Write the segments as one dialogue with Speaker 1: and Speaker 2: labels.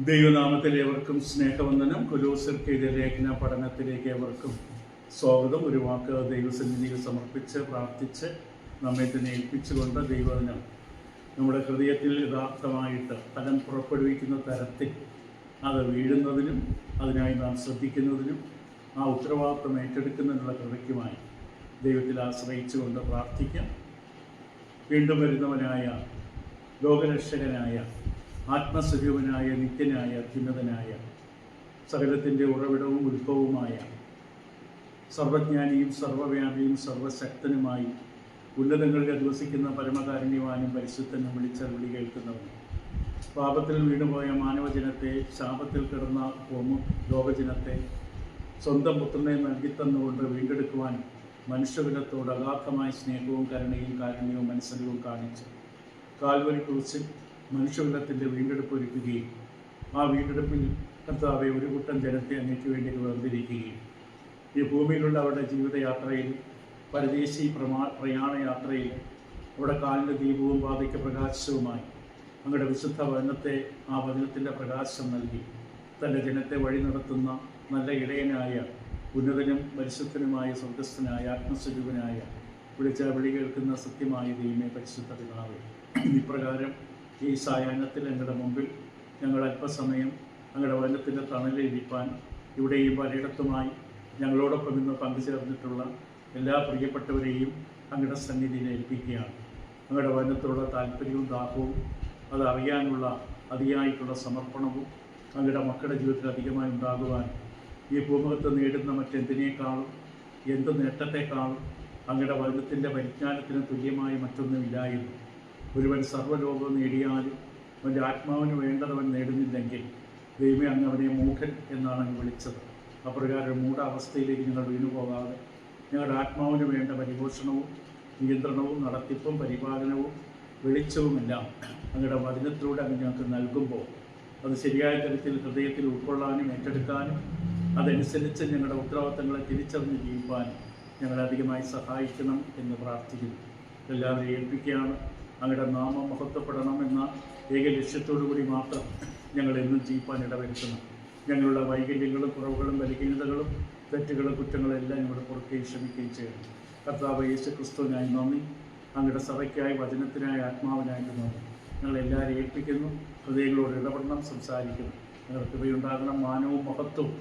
Speaker 1: ദൈവനാമത്തിൽ ഏവർക്കും സ്നേഹവന്ദനം. കൊലോസ്യർക്ക് എഴുതിയ ലേഖന പഠനത്തിലേക്ക് ഏവർക്കും സ്വാഗതം. ഒരു വാക്ക് ദൈവസന്നിധിയിൽ സമർപ്പിച്ച് പ്രാർത്ഥിച്ച് നമ്മെ തന്നെ ഏൽപ്പിച്ചുകൊണ്ട് ദൈവവചനം നമ്മുടെ ഹൃദയത്തിൽ യഥാർത്ഥമായിട്ട് ഫലം പുറപ്പെടുവിക്കുന്ന തരത്തിൽ അത് വീഴുന്നതിനും അതിനായി നാം ശ്രദ്ധിക്കുന്നതിനും ആ ഉത്തരവാദിത്വം ഏറ്റെടുക്കുന്നതിനുള്ള കൃപയ്ക്കുമായി ദൈവത്തിൽ ആശ്രയിച്ചുകൊണ്ട് പ്രാർത്ഥിക്കാം. വീണ്ടും വരുന്നവനായ ലോകരക്ഷകനായ ആത്മസ്വരൂപനായ നിത്യനായ അത്യുന്നതനായ സകലത്തിൻ്റെ ഉറവിടവും ഉത്ഭവവുമായ സർവജ്ഞാനിയും സർവവ്യാപിയും സർവശക്തനുമായി ഉന്നതങ്ങളിൽ അധിവസിക്കുന്ന പരമകാരുണ്യവാനും പരിശുദ്ധനും വിളി കേൾക്കുന്നവനും പാപത്തിൽ വീണുപോയ മാനവജനത്തെ, ശാപത്തിൽ കിടന്ന ലോകജനത്തെ സ്വന്തം പുത്രനെ നൽകിത്തന്നുകൊണ്ട് വീണ്ടെടുക്കുവാനും മനുഷ്യകുലത്തോട് അഗാധമായ സ്നേഹവും കരുണയും കാരുണ്യവും മനസ്സലിവും കാണിച്ച് കാൽവരി ക്രൂസിൽ മനുഷ്യകുലത്തിൻ്റെ വീണ്ടെടുപ്പ് ഒരുക്കുകയും ആ വീണ്ടെടുപ്പിൽ കർത്താവെ ഒരു കൂട്ടം ജനത്തെ അങ്ങേക്ക് വേണ്ടി വേർതിരിക്കുകയും ഈ ഭൂമിയിലുള്ള അവരുടെ ജീവിതയാത്രയിൽ പരദേശി പ്രയാണയാത്രയിൽ അവിടെ കാലിൻ്റെ ദീപവും പാതയ്ക്ക് പ്രകാശവുമായി അങ്ങയുടെ വിശുദ്ധ വചനത്തെ ആ വചനത്തിൻ്റെ പ്രകാശം നൽകി തൻ്റെ ജനത്തെ വഴി നടത്തുന്ന നല്ല ഇടയനായ ഉന്നതനും പരിശുദ്ധനുമായ സ്വർഗസ്ഥനായ ആത്മസ്വരൂപനായ വിളി കേൾക്കുന്ന സത്യമായ ദൈവമേ പരിശുദ്ധ പിതാവേ, ഇപ്രകാരം ഈ സായാഹ്നത്തിൽ ഞങ്ങളുടെ മുമ്പിൽ ഞങ്ങൾ അല്പസമയം ഞങ്ങളുടെ വചനത്തിൻ്റെ തണലിരിക്കാൻ ഇവിടെയും പലയിടത്തുമായി ഞങ്ങളോടൊപ്പം ഇന്ന് പങ്കുചേർന്നിട്ടുള്ള എല്ലാ പ്രിയപ്പെട്ടവരെയും അങ്ങയുടെ സന്നിധിയിൽ ഏൽപ്പിക്കുകയാണ്. ഞങ്ങളുടെ വചനത്തോടുള്ള താല്പര്യവും ദാഹവും അത് അറിയാനുള്ള അതിയായിട്ടുള്ള സമർപ്പണവും അങ്ങയുടെ മക്കളുടെ ജീവിതത്തിൽ അധികമായി ഉണ്ടാകുവാൻ ഈ ഭൂമുഖത്ത് നേടുന്ന മറ്റെന്തിനേക്കാളും എന്ത് നേട്ടത്തെക്കാളും അങ്ങയുടെ വചനത്തിൻ്റെ പരിജ്ഞാനത്തിന് തുല്യമായി മറ്റൊന്നുമില്ലായിരുന്നു. ഒരുവൻ സർവ്വലോകവും നേടിയാലും അവൻ്റെ ആത്മാവിന് വേണ്ടതവൻ നേടുന്നില്ലെങ്കിൽ ദൈവമേ അങ്ങ് അവനെ മൂഢൻ എന്നാണ് അങ്ങ് വിളിച്ചത്. അപ്രകാരം മൂഢ അവസ്ഥയിലേക്ക് ഞങ്ങൾ വീണുപോകാതെ ഞങ്ങളുടെ ആത്മാവിന് വേണ്ട പരിപോഷണവും നിയന്ത്രണവും നടത്തിപ്പും പരിപാലനവും വെളിച്ചവുമെല്ലാം അങ്ങയുടെ വചനത്തിലൂടെ അങ്ങ് ഞങ്ങൾക്ക് നൽകുമ്പോൾ അത് ശരിയായ തരത്തിൽ ഹൃദയത്തിൽ ഉൾക്കൊള്ളാനും ഏറ്റെടുക്കാനും അതനുസരിച്ച് ഞങ്ങളുടെ ഉത്തരവാദിത്തങ്ങളെ തിരിച്ചറിഞ്ഞ് ജീവിക്കാനും ഞങ്ങളെ അധികമായി സഹായിക്കണം എന്ന് പ്രാർത്ഥിക്കുന്നു. എല്ലാവരെയും ഏൽപ്പിക്കുകയാണ്. അങ്ങയുടെ നാമം മഹത്വപ്പെടണം എന്ന ഏക ലക്ഷ്യത്തോടു കൂടി മാത്രം ഞങ്ങൾ എന്നും ജീവിക്കാൻ ഇടവരുത്തണം. ഞങ്ങളുടെ വൈകല്യങ്ങളും കുറവുകളും ബലഹീനതകളും തെറ്റുകളും കുറ്റങ്ങളും എല്ലാം ഞങ്ങളുടെ പുറത്തേക്ക് ക്ഷമിക്കുകയും ചെയ്യണം. കർത്താവ് യേശു ക്രിസ്തുവിനായി നന്ദി, അങ്ങയുടെ സഭയ്ക്കായി വചനത്തിനായി ആത്മാവിനായിട്ട് നന്ദി. ഞങ്ങളെല്ലാവരെയും ഏൽപ്പിക്കുന്നു. ഹൃദയങ്ങളോട് ഇടപെടണം, സംസാരിക്കണം. ഞങ്ങളുടെ കൃപയുണ്ടാകണം, മാനവും മഹത്വവും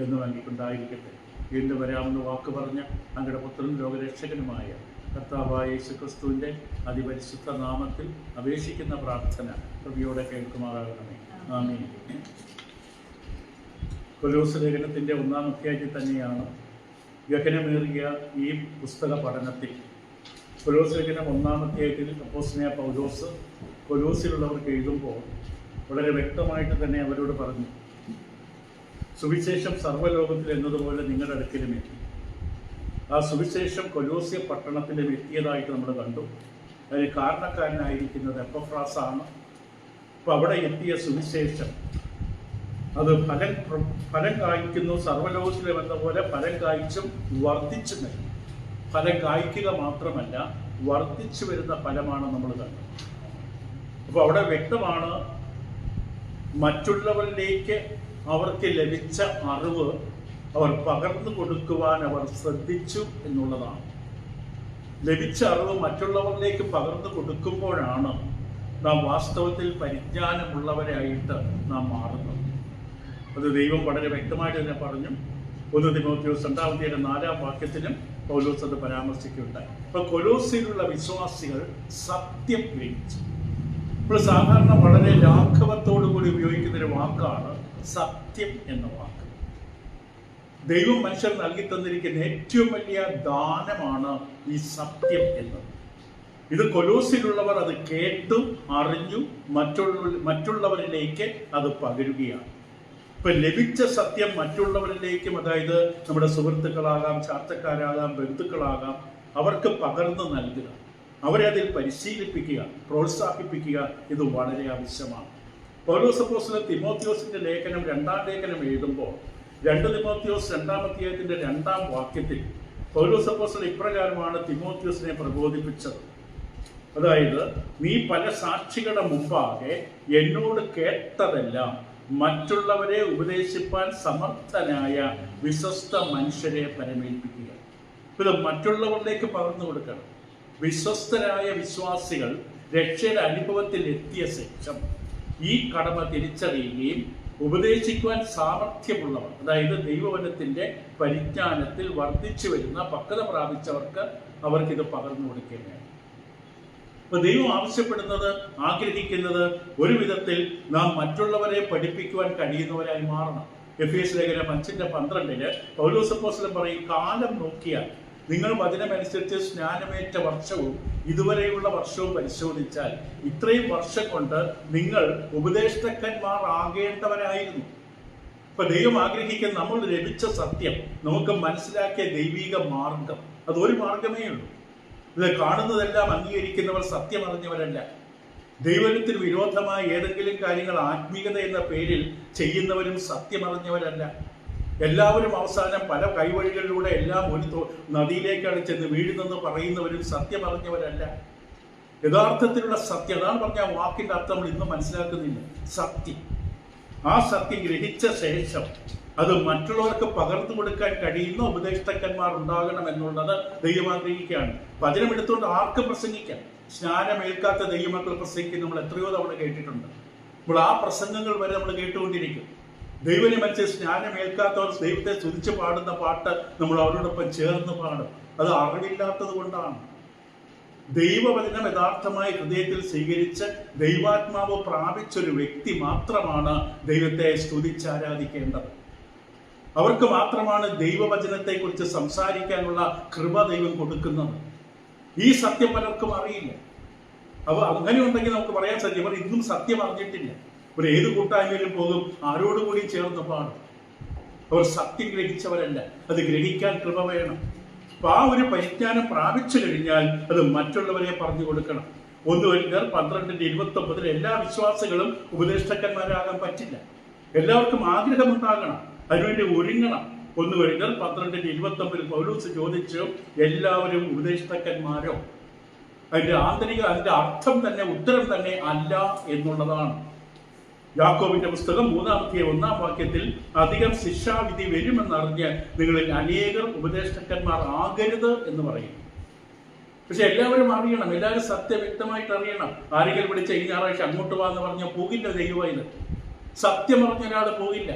Speaker 1: എന്നും അങ്ങേക്കുണ്ടായിരിക്കട്ടെ. വീണ്ടും വരാമെന്ന് വാക്ക് പറഞ്ഞ അങ്ങയുടെ പുത്രനും ലോകരക്ഷകനുമായ കർത്താവായ യേശു ക്രിസ്തുവിൻ്റെ അതിപരിശുദ്ധ നാമത്തിൽ അപേക്ഷിക്കുന്ന പ്രാർത്ഥന കൃപയോടെ കേൾക്കുമാറാകണമേ. ആമീൻ. കൊലോസ്യ ലേഖനത്തിൻ്റെ 1-ാം അധ്യായത്തിൽ തന്നെയാണ് ഗഹനമേറിയ ഈ പുസ്തക പഠനത്തിൽ കൊലോസ്യ ലേഖനം 1-ാം അധ്യായത്തിൽ അപ്പോസ്തലനായ പൗലോസ് കൊലോസ്യയിലുള്ളവർക്ക് എഴുതുമ്പോൾ വളരെ വ്യക്തമായിട്ട് തന്നെ അവരോട് പറഞ്ഞു, സുവിശേഷം സർവ്വലോകത്തിൽ എന്നതുപോലെ നിങ്ങളുടെ അടുക്കലും എത്തി. ആ സുവിശേഷം കൊലോസ്യ പട്ടണത്തിലും എത്തിയതായിട്ട് നമ്മൾ കണ്ടു. അതിന് കാരണക്കാരനായിരിക്കുന്നത് എപ്പഫ്രാസാണ്. അപ്പോൾ അവിടെ എത്തിയ സുവിശേഷം അത് ഫലം കായ്ക്കുന്നു. സർവ്വലോകത്തിലും എന്ന പോലെ ഫലം കായ്ച്ചും വർദ്ധിച്ചു വരും. ഫലം കായ്ക്കുക മാത്രമല്ല, വർദ്ധിച്ചു വരുന്ന ഫലമാണ് നമ്മൾ കണ്ടത്. അപ്പോൾ അവിടെ വ്യക്തമാണ്, മറ്റുള്ളവരിലേക്ക് അവർക്ക് ലഭിച്ച അറിവ് അവർ പകർന്നു കൊടുക്കുവാൻ അവർ ശ്രദ്ധിച്ചു എന്നുള്ളതാണ്. ലഭിച്ച അറിവ് മറ്റുള്ളവരിലേക്ക് പകർന്നു കൊടുക്കുമ്പോഴാണ് നാം വാസ്തവത്തിൽ പരിജ്ഞാനമുള്ളവരായിട്ട് നാം മാറുന്നത്. അത് ദൈവം വളരെ വ്യക്തമായിട്ട് തന്നെ പറഞ്ഞു. 1 തിമോഥെയോസ് 2-ാം അധ്യായം 4-ാം വാക്യത്തിലും പൗലോസ് അത് പരാമർശിക്കുകയുണ്ടായി. അപ്പോൾ കൊലോസ്യയിലുള്ള വിശ്വാസികൾ സത്യം ഗ്രഹിച്ചു. ഇപ്പോൾ സാധാരണ വളരെ ലാഘവത്തോടു കൂടി ഉപയോഗിക്കുന്നൊരു വാക്കാണ് സത്യം എന്ന വാക്ക്. ദൈവം മനുഷ്യർ നൽകി തന്നിരിക്കുന്ന ഏറ്റവും വലിയ ദാനമാണ് ഈ സത്യം എന്നത്. ഇത് കൊലോസ്യയിലുള്ളവർ അത് കേട്ടും അറിഞ്ഞു മറ്റുള്ളവരിലേക്ക് അത് പകരുകയാണ്. ഇപ്പൊ ലഭിച്ച സത്യം മറ്റുള്ളവരിലേക്കും, അതായത് നമ്മുടെ സുഹൃത്തുക്കളാകാം, ചാർച്ചക്കാരാകാം, ബന്ധുക്കളാകാം, അവർക്ക് പകർന്നു നൽകുക, അവരെ അതിൽ പരിശീലിപ്പിക്കുക, പ്രോത്സാഹിപ്പിക്കുക, ഇത് വളരെ ആവശ്യമാണ്. പൗലോസ് അപ്പോസ്തലൻ തിമോഥെയോസിന്റെ ലേഖനം 2-ാം ലേഖനം എഴുതുമ്പോൾ 2 തിമോഥെയോസ് 2-ാം അധ്യായത്തിന്റെ 2-ാം വാക്യത്തിൽ പൗലോസ് അപ്പോസ്തലൻ ഇപ്രകാരമാണ് തിമോഥെയോസിനെ പ്രബോധിപ്പിച്ചത്. അതായത് നീ പല സാക്ഷികളുടെ മുമ്പാകെ എന്നോട് കേട്ടതെല്ലാം മറ്റുള്ളവരെ ഉപദേശിപ്പാൻ സമർത്ഥനായ വിശ്വസ്ത മനുഷ്യരെ പരമേൽപ്പിക്കുക. ഇത് മറ്റുള്ളവരിലേക്ക് പകർന്നു കൊടുക്കണം. വിശ്വസ്തരായ വിശ്വാസികൾ രക്ഷയുടെ അനുഭവത്തിൽ എത്തിയ ശേഷം ഈ കടമ തിരിച്ചറിയുകയും ഉപദേശിക്കുവാൻ സാമർഥ്യമുള്ളവർ, അതായത് ദൈവവചനത്തിന്റെ പരിജ്ഞാനത്തിൽ വർദ്ധിച്ചു വരുന്ന പക്വത പ്രാപിച്ചവർക്ക് അവർക്കിത് പകർന്നു കൊടുക്കേണ്ടതാണ്. അപ്പൊ ദൈവം ആവശ്യപ്പെടുന്നത്, ആഗ്രഹിക്കുന്നത് ഒരു വിധത്തിൽ നാം മറ്റുള്ളവരെ പഠിപ്പിക്കുവാൻ കഴിയുന്നവരായി മാറണം. എഫേസ്യ ലേഖനം 5:12 പൗലോസ് അപ്പോസ്തലൻ പറയും, കാലം നോക്കിയാൽ നിങ്ങൾ വചനമനുസരിച്ച് സ്നാനമേറ്റ വർഷവും ഇതുവരെയുള്ള വർഷവും പരിശോധിച്ചാൽ ഇത്രയും വർഷം കൊണ്ട് നിങ്ങൾ ഉപദേഷ്ടാക്കന്മാർ ആകേണ്ടവരായിരുന്നു. ഇപ്പൊ ദൈവം ആഗ്രഹിക്കുന്ന നമ്മൾ ലഭിച്ച സത്യം, നമുക്ക് മനസ്സിലാക്കിയ ദൈവിക മാർഗം, അതൊരു മാർഗമേ ഉള്ളൂ. ഇത് കാണുന്നതെല്ലാം അംഗീകരിക്കുന്നവർ സത്യം അറിഞ്ഞവരല്ല. ദൈവത്തിന് വിരോധമായ ഏതെങ്കിലും കാര്യങ്ങൾ ആത്മീയത എന്ന പേരിൽ ചെയ്യുന്നവരും സത്യം അറിഞ്ഞവരല്ല. എല്ലാവരും അവസാനം പല കൈവഴികളിലൂടെ എല്ലാം ഒരു നദിയിലേക്കാണ് ചെന്ന് വീഴുന്നെന്ന് പറയുന്നവരും സത്യം അറിഞ്ഞവരല്ല. യഥാർത്ഥത്തിലുള്ള സത്യം, അതാണ് പറഞ്ഞ വാക്കിന്റെ അർത്ഥം നമ്മൾ ഇന്നും മനസ്സിലാക്കുന്നില്ല. സത്യം, ആ സത്യം ഗ്രഹിച്ച ശേഷം അത് മറ്റുള്ളവർക്ക് പകർന്നു കൊടുക്കാൻ കഴിയുന്ന ഉപദേഷ്ടാക്കന്മാർ ഉണ്ടാകണം എന്നുള്ളത് ദൈവം ആഗ്രഹിക്കുകയാണ്. വചനം എടുത്തുകൊണ്ട് ആർക്കും പ്രസംഗിക്കാം. സ്നാനമേൽക്കാത്ത ദൈവമക്കൾ പ്രസംഗിക്കും നമ്മൾ എത്രയോ തവണ കേട്ടിട്ടുണ്ട്. അപ്പോൾ ആ പ്രസംഗങ്ങൾ വരെ നമ്മൾ കേട്ടുകൊണ്ടിരിക്കും. ദൈവനെ മനസ്സിൽ സ്നാനമേൽക്കാത്തവർ ദൈവത്തെ സ്തുതിച്ച് പാടുന്ന പാട്ട് നമ്മൾ അവരോടൊപ്പം ചേർന്ന് പാടും. അത് അറിവില്ലാത്തത് കൊണ്ടാണ്. ദൈവവചനം യഥാർത്ഥമായി ഹൃദയത്തിൽ സ്വീകരിച്ച് ദൈവാത്മാവ് പ്രാപിച്ചൊരു വ്യക്തി മാത്രമാണ് ദൈവത്തെ സ്തുതിച്ചാരാധിക്കേണ്ടത്. അവർക്ക് മാത്രമാണ് ദൈവവചനത്തെ കുറിച്ച് സംസാരിക്കാനുള്ള കൃപ ദൈവം കൊടുക്കുന്നത്. ഈ സത്യം പലർക്കും അറിയില്ല. അപ്പോൾ അങ്ങനെ ഉണ്ടെങ്കിൽ നമുക്ക് പറയാൻ സാധിക്കും, അവർ ഇന്നും സത്യം അറിഞ്ഞിട്ടില്ല. അവർ ഏത് കൂട്ടായ്മയിലും പോകും, ആരോടുകൂടി ചേർന്ന് പാടും. അവർ സത്യം ഗ്രഹിച്ചവരല്ല. അത് ഗ്രഹിക്കാൻ കൃപ വേണം. അപ്പൊ ആ ഒരു പരിജ്ഞാനം പ്രാപിച്ചു കഴിഞ്ഞാൽ അത് മറ്റുള്ളവരെ പറഞ്ഞു കൊടുക്കണം. 1 കൊരിന്ത്യർ 12:29 എല്ലാ വിശ്വാസികളും ഉപദേഷ്ടാക്കന്മാരാകാൻ പറ്റില്ല. എല്ലാവർക്കും ആഗ്രഹമുണ്ടാകണം, അതിനുവേണ്ടി ഒരുങ്ങണം. 1 കൊരിന്ത്യർ 12:29 പൗലോസ് ചോദിച്ചു, എല്ലാവരും ഉപദേഷ്ടാക്കന്മാരോ? അതിന്റെ അർത്ഥം തന്നെ, ഉത്തരം തന്നെ അല്ല എന്നുള്ളതാണ്. യാക്കോബിന്റെ പുസ്തകം 3:1 അധികം ശിക്ഷാവിധി വരുമെന്നറിഞ്ഞ് നിങ്ങളിൽ അനേകർ ഉപദേഷ്ടാക്കന്മാർ ആകരുത് എന്ന് പറയും. പക്ഷെ എല്ലാവരും അറിയണം, എല്ലാവരും സത്യം വ്യക്തമായിട്ട് അറിയണം. ആരെങ്കിലും വിളിച്ച ഈ ഞായറാഴ്ച അങ്ങോട്ട് പോകാന്ന് പറഞ്ഞാൽ പോകില്ല. ദൈവമായത് സത്യം അറിഞ്ഞ ഒരാൾ പോകില്ല.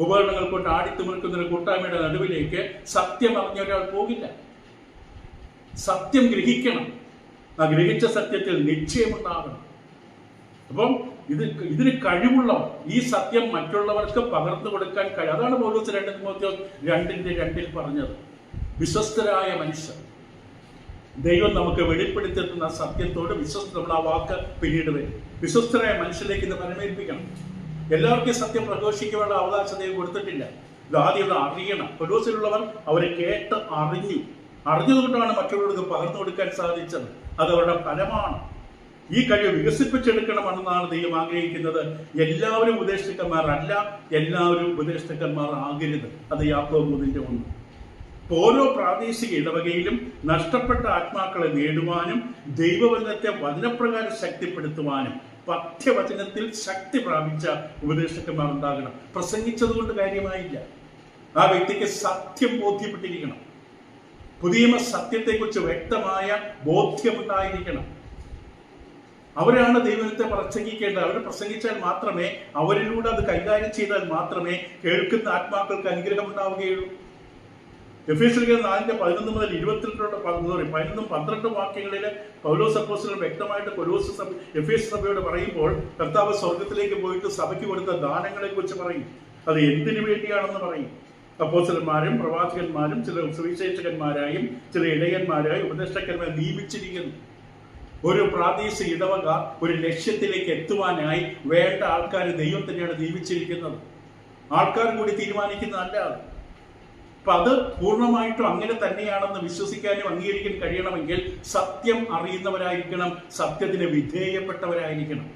Speaker 1: ഉപകരണങ്ങൾ കൊണ്ട് ആടിത്തുമിർക്കുന്ന ഒരു കൂട്ടായ്മയുടെ നടുവിലേക്ക് സത്യം അറിഞ്ഞ ഒരാൾ പോകില്ല. സത്യം ഗ്രഹിക്കണം. ആ ഗ്രഹിച്ച സത്യത്തിൽ നിശ്ചയമുണ്ടാകണം. അപ്പം ഇതിന് കഴിവുള്ളവർ ഈ സത്യം മറ്റുള്ളവർക്ക് പകർന്നു കൊടുക്കാൻ കഴിയും. അതാണ് പൗലോസ് 2 തിമോഥെയോസ് 2:2 പറഞ്ഞത്. വിശ്വസ്തരായ മനുഷ്യർ, ദൈവം നമുക്ക് വെളിപ്പെടുത്തിയിട്ടുള്ള സത്യത്തോട് നമ്മൾ ആ വാക്ക് പിന്നീട് വരും. വിശ്വസ്തരായ മനുഷ്യരിലേക്ക് ഇത് പരമേൽപ്പിക്കണം. എല്ലാവർക്കും സത്യം പ്രഘോഷിക്കാനുള്ള അവകാശം ദൈവം കൊടുത്തിട്ടില്ല. ഇത് ആദ്യം അറിയണം. പൗലോസിലുള്ളവർ അവരെ കേട്ട് അറിഞ്ഞതുകൊണ്ടാണ് മറ്റുള്ളവർക്ക് പകർന്നു കൊടുക്കാൻ സാധിച്ചത്. അത് അവരുടെ ഫലമാണ്. ഈ കഴിവ് വികസിപ്പിച്ചെടുക്കണമെന്നാണ് ദൈവം ആഗ്രഹിക്കുന്നത്. എല്ലാവരും ഉപദേഷ്ടാക്കന്മാരല്ല, എല്ലാവരും ഉപദേഷ്ടാക്കന്മാർ ആകരുത്. അത് യാക്കോബ് 3:1. ഓരോ പ്രാദേശിക ഇടവകയിലും നഷ്ടപ്പെട്ട ആത്മാക്കളെ നേടുവാനും ദൈവവചനത്തെ വചനപ്രകാരം ശക്തിപ്പെടുത്തുവാനും പഥ്യവചനത്തിൽ ശക്തി പ്രാപിച്ച ഉപദേഷ്ടാക്കന്മാർ ഉണ്ടാകണം. പ്രസംഗിച്ചതുകൊണ്ട് കാര്യമായില്ല. ആ വ്യക്തിക്ക് സത്യം ബോധ്യപ്പെട്ടിരിക്കണം. പുതിയ സത്യത്തെക്കുറിച്ച് വ്യക്തമായ ബോധ്യമുണ്ടായിരിക്കണം. അവരാണ് ദൈവത്തെ പ്രസംഗിക്കേണ്ടത്. അവർ പ്രസംഗിച്ചാൽ മാത്രമേ, അവരിലൂടെ അത് കൈകാര്യം ചെയ്താൽ മാത്രമേ കേൾക്കുന്ന ആത്മാക്കൾക്ക് അനുഗ്രഹം ഉണ്ടാവുകയുള്ളൂ. എഫേസ്യർ 4:11-22 വാക്യങ്ങളിൽ പൗലോസ് അപ്പോസ്തലൻ വ്യക്തമായിട്ട് എഫേസ്യ സഭയോട് പറയുമ്പോൾ കർത്താവ് സ്വർഗത്തിലേക്ക് പോയിട്ട് സഭയ്ക്ക് കൊടുത്ത ദാനങ്ങളെ കുറിച്ച് പറയും. അത് എന്തിനു വേണ്ടിയാണെന്ന് പറയും. അപ്പോസ്തലന്മാരും പ്രവാചകന്മാരും ചില സുവിശേഷകന്മാരായും ചില ഇടയന്മാരായും ഉപദേഷ്ടാക്കന്മാരെ നിയമിച്ചിരിക്കുന്നു. ഒരു പ്രാദേശിക ഇടവക ഒരു ലക്ഷ്യത്തിലേക്ക് എത്തുവാനായി വേണ്ട ആൾക്കാർ ദൈവം തന്നെയാണ് നിയമിച്ചിരിക്കുന്നത്. ആൾക്കാർ കൂടി തീരുമാനിക്കുന്നതല്ല. അപ്പൊ അത് പൂർണ്ണമായിട്ടും അങ്ങനെ തന്നെയാണെന്ന് വിശ്വസിക്കാനും അംഗീകരിക്കാൻ കഴിയണമെങ്കിൽ സത്യം അറിയുന്നവരായിരിക്കണം, സത്യത്തിന് വിധേയപ്പെട്ടവരായിരിക്കണം.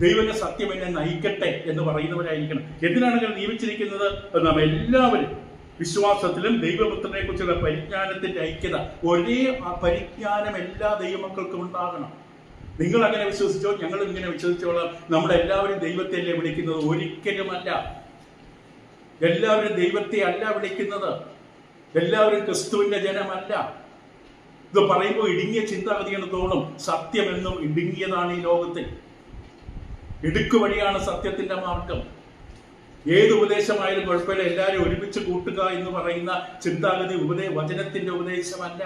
Speaker 1: ദൈവന്റെ സത്യം എന്നെ നയിക്കട്ടെ എന്ന് പറയുന്നവരായിരിക്കണം. എന്തിനാണ് നിങ്ങൾ നിയമിച്ചിരിക്കുന്നത്? നാം എല്ലാവരും വിശ്വാസത്തിലും ദൈവപുത്രനെ കുറിച്ചുള്ള പരിജ്ഞാനത്തിന്റെ ഐക്യത, ഒരേ പരിജ്ഞാനം എല്ലാ ദൈവമക്കൾക്കും ഉണ്ടാകണം. നിങ്ങൾ അങ്ങനെ വിശ്വസിച്ചോ, ഞങ്ങൾ ഇങ്ങനെ വിശ്വസിച്ചോളാം. നമ്മളെല്ലാവരും ദൈവത്തെയല്ലേ വിളിക്കുന്നത്? ഒരിക്കലുമല്ല. എല്ലാവരും ദൈവത്തെ അല്ല വിളിക്കുന്നത്. എല്ലാവരും ക്രിസ്തുവിന്റെ ജനമല്ല. ഇത് പറയുമ്പോൾ ഇടുങ്ങിയ ചിന്താഗതിയാണ് തോന്നും. സത്യമെന്നും ഇടുങ്ങിയതാണ് ഈ ലോകത്തിൽ. ഇടുക്കുവഴിയാണ് സത്യത്തിന്റെ മാർഗം. ഏത് ഉപദേശമായാലും കുഴപ്പമില്ല, എല്ലാവരും ഒരുമിച്ച് കൂട്ടുക എന്ന് പറയുന്ന ചിന്താഗതി വചനത്തിന്റെ ഉപദേശമല്ല.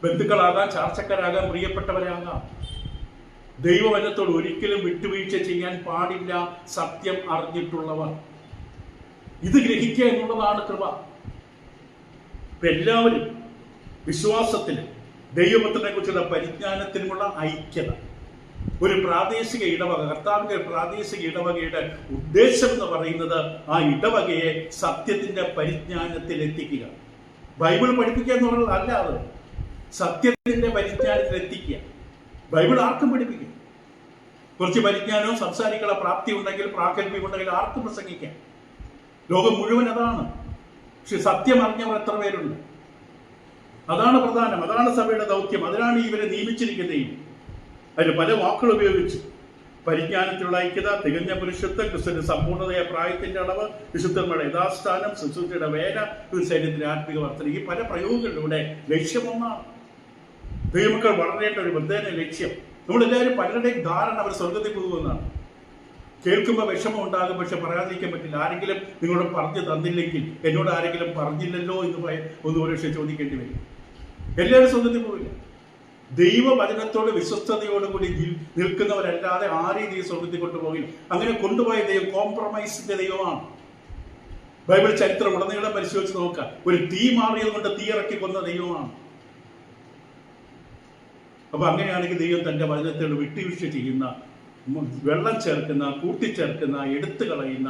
Speaker 1: ബന്ധുക്കളാകാം, ചാർച്ചക്കാരാകാം, പ്രിയപ്പെട്ടവരാകാം. ദൈവവചനത്തോട് ഒരിക്കലും വിട്ടുവീഴ്ച ചെയ്യാൻ പാടില്ല സത്യം അറിഞ്ഞിട്ടുള്ളവർ. ഇത് ഗ്രഹിക്കുക എന്നുള്ളതാണ് കൃപ. എല്ലാവരും വിശ്വാസത്തിലും ദൈവപുത്രനെ കുറിച്ചുള്ള പരിജ്ഞാനത്തിനുമുള്ള ഐക്യത. ഒരു പ്രാദേശിക ഇടവക, കർത്താവിന്റെ പ്രാദേശിക ഇടവകയുടെ ഉദ്ദേശം എന്ന് പറയുന്നത് ആ ഇടവകയെ സത്യത്തിന്റെ പരിജ്ഞാനത്തിൽ എത്തിക്കുക. ബൈബിൾ പഠിപ്പിക്കുക എന്നുള്ളത് അല്ല, അത് സത്യത്തിന്റെ പരിജ്ഞാനത്തിൽ എത്തിക്കുക. ബൈബിൾ ആർക്കും പഠിപ്പിക്കും. കുറച്ച് പരിജ്ഞാനവും സംസാരിക്കാനുള്ള പ്രാപ്തി ഉണ്ടെങ്കിൽ, പ്രാഗൽഭ്യം ഉണ്ടെങ്കിൽ ആർക്കും പ്രസംഗിക്കാം. ലോകം മുഴുവൻ അതാണ്. പക്ഷെ സത്യം അറിഞ്ഞവർ എത്ര പേരുണ്ട്? അതാണ് പ്രധാനം. അതാണ് സഭയുടെ ദൗത്യം. അതിനാണ് ഇവരെ നിയമിച്ചിരിക്കുന്നത്. അതിന് പല വാക്കുകൾ ഉപയോഗിച്ച് പരിജ്ഞാനത്തിലുള്ള ഐക്യത, തികഞ്ഞ പുരുഷത്വം, ക്രിസ്തുവിന്റെ സമ്പൂർണ്ണതയായ പ്രായത്തിന്റെ അളവ്, വിശുദ്ധന്മാരുടെ യഥാസ്ഥാനം, ശുശ്രൂഷയുടെ വേല, ഒരു ശരീരത്തിന്റെ ആത്മിക വർധന, ഈ പല പ്രയോഗങ്ങളിലൂടെ ലക്ഷ്യമൊന്നാണ്. ദൈവമക്കൾ വളരേണ്ട ഒരു പ്രത്യേക ലക്ഷ്യം. നമ്മളെല്ലാവരും പലരുടെയും ധാരണ അവർ സ്വർഗത്തിൽ പോകുമെന്നാണ്. കേൾക്കുമ്പോൾ വിഷമം ഉണ്ടാകും, പക്ഷെ പറയാതിരിക്കാൻ പറ്റില്ല. ആരെങ്കിലും നിങ്ങളോട് പറഞ്ഞു തന്നില്ലെങ്കിൽ, എന്നോട് ആരെങ്കിലും പറഞ്ഞില്ലല്ലോ എന്ന് ഒന്ന് ഒരു പക്ഷേ ചോദിക്കേണ്ടി വരും. എല്ലാവരും സ്വർഗത്തിൽ പോവില്ല. ദൈവവചനത്തോട് വിശ്വസ്തയോടുകൂടി നിൽക്കുന്നവരല്ലാതെ ആരെയും ഈ സ്വർഗത്തിൽ കൊണ്ടുപോകില്ല. അങ്ങനെ കൊണ്ടുപോയ ദൈവം കോംപ്രമൈസിന്റെ ദൈവമാണ്. ബൈബിൾ ചരിത്രം ഉടനീളം പരിശോധിച്ച് നോക്കുക. ഒരു തീ മാറിയത് കൊണ്ട് തീ ഇറക്കി കൊന്ന ദൈവമാണ്. അപ്പൊ അങ്ങനെയാണെങ്കിൽ ദൈവം തന്റെ വചനത്തോട് വിട്ടുവീഴ്ച ചെയ്യുന്ന, വെള്ളം ചേർക്കുന്ന, കൂട്ടിച്ചേർക്കുന്ന, എടുത്തു കളയുന്ന,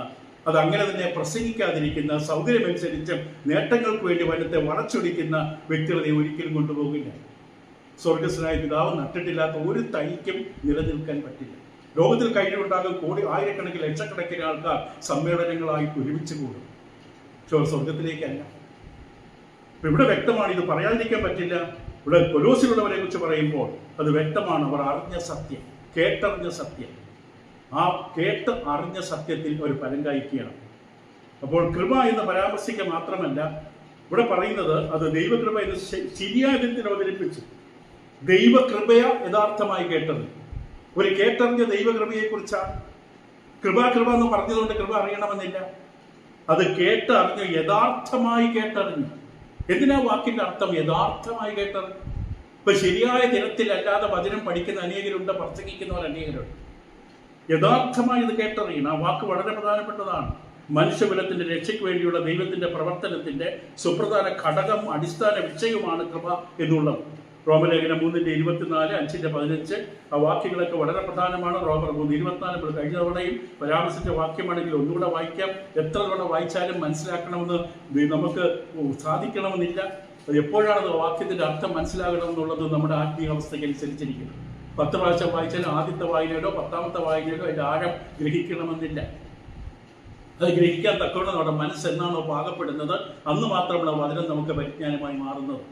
Speaker 1: അത് അങ്ങനെ തന്നെ പ്രസംഗിക്കാതിരിക്കുന്ന, സൗകര്യമനുസരിച്ച് നേട്ടങ്ങൾക്ക് വേണ്ടി വചനത്തെ വളച്ചൊടിക്കുന്ന വ്യക്തികളെ ഒരിക്കലും കൊണ്ടുപോകില്ല. സ്വർഗസ്വനായ പിതാവ് നട്ടിട്ടില്ലാത്ത ഒരു തൈക്കും നിലനിൽക്കാൻ പറ്റില്ല. ലോകത്തിൽ കഴിഞ്ഞുണ്ടാകും ആയിരക്കണക്കിന് ലക്ഷക്കണക്കിന് ആൾക്കാർ സമ്മേളനങ്ങളായി ഒരുമിച്ച് കൂടും. സ്വർഗത്തിലേക്കല്ല. ഇവിടെ വ്യക്തമാണ്, ഇത് പറയാതിരിക്കാൻ പറ്റില്ല. ഇവിടെ കൊലോസിലുള്ളവരെ കുറിച്ച് പറയുമ്പോൾ അത് വ്യക്തമാണ്. അവർ അറിഞ്ഞ സത്യം, കേട്ടറിഞ്ഞ സത്യം. ആ കേട്ട് അറിഞ്ഞ സത്യത്തിൽ ഒരു ഫലം കായ്ക്കുകയാണ്. അപ്പോൾ കൃപ എന്ന് പരാമർശിക്കുക മാത്രമല്ല ഇവിടെ പറയുന്നത്, അത് ദൈവകൃപ എന്ന് ശരിയായ വിധത്തിൽ അവതരിപ്പിച്ചു. ദൈവകൃപയ യഥാർത്ഥമായി കേട്ടത്. ഒരു കേട്ടറിഞ്ഞ ദൈവകൃപയെ കുറിച്ചാണ്. കൃപ എന്ന് പറഞ്ഞതുകൊണ്ട് കൃപ അറിയണമെന്നില്ല. അത് കേട്ടറിഞ്ഞു, യഥാർത്ഥമായി കേട്ടറിഞ്ഞു. എന്തിനാ വാക്കിന്റെ അർത്ഥം? യഥാർത്ഥമായി കേട്ടറിഞ്ഞു. ഇപ്പൊ ശരിയായ ദിനത്തിലല്ലാതെ വചനം പഠിക്കുന്ന അനേകരുണ്ട്, പ്രസംഗിക്കുന്നവർ അനേകരുണ്ട്. യഥാർത്ഥമായി ഇത് കേട്ടറിയണം. ആ വാക്ക് വളരെ പ്രധാനപ്പെട്ടതാണ്. മനുഷ്യകുലത്തിന്റെ രക്ഷയ്ക്ക് വേണ്ടിയുള്ള ദൈവത്തിന്റെ പ്രവർത്തനത്തിന്റെ സുപ്രധാന ഘടകം, അടിസ്ഥാന വിഷയവുമാണ് കൃപ എന്നുള്ളത്. റോമലേഖനം 3:24, 5:15 ആ വാക്യങ്ങളൊക്കെ വളരെ പ്രധാനമാണ്. റോമർ 3:24 കഴിഞ്ഞ തവണയും പരാമർശിച്ച വാക്യമാണെങ്കിൽ ഒന്നുകൂടെ വായിക്കാം. എത്ര തവണ വായിച്ചാലും മനസ്സിലാക്കണമെന്ന് നമുക്ക് സാധിക്കണമെന്നില്ല. അത് എപ്പോഴാണ് വാക്യത്തിന്റെ അർത്ഥം മനസ്സിലാകണമെന്നുള്ളത് നമ്മുടെ ആത്മീയ അവസ്ഥയ്ക്ക് അനുസരിച്ചിരിക്കുന്നു. 10 പ്രാവശ്യം വായിച്ചാലും ആദ്യത്തെ വായനയിലോ 10ാമത്തെ വായനയിലോ അതിന്റെ ആഴം ഗ്രഹിക്കണമെന്നില്ല. അത് ഗ്രഹിക്കാൻ തക്കവണ്ണം നമ്മുടെ മനസ്സെന്നാണോ പാകപ്പെടുന്നത് അന്ന് മാത്രമാണ് വചനം നമുക്ക് പരിജ്ഞാനമായി മാറുന്നത്.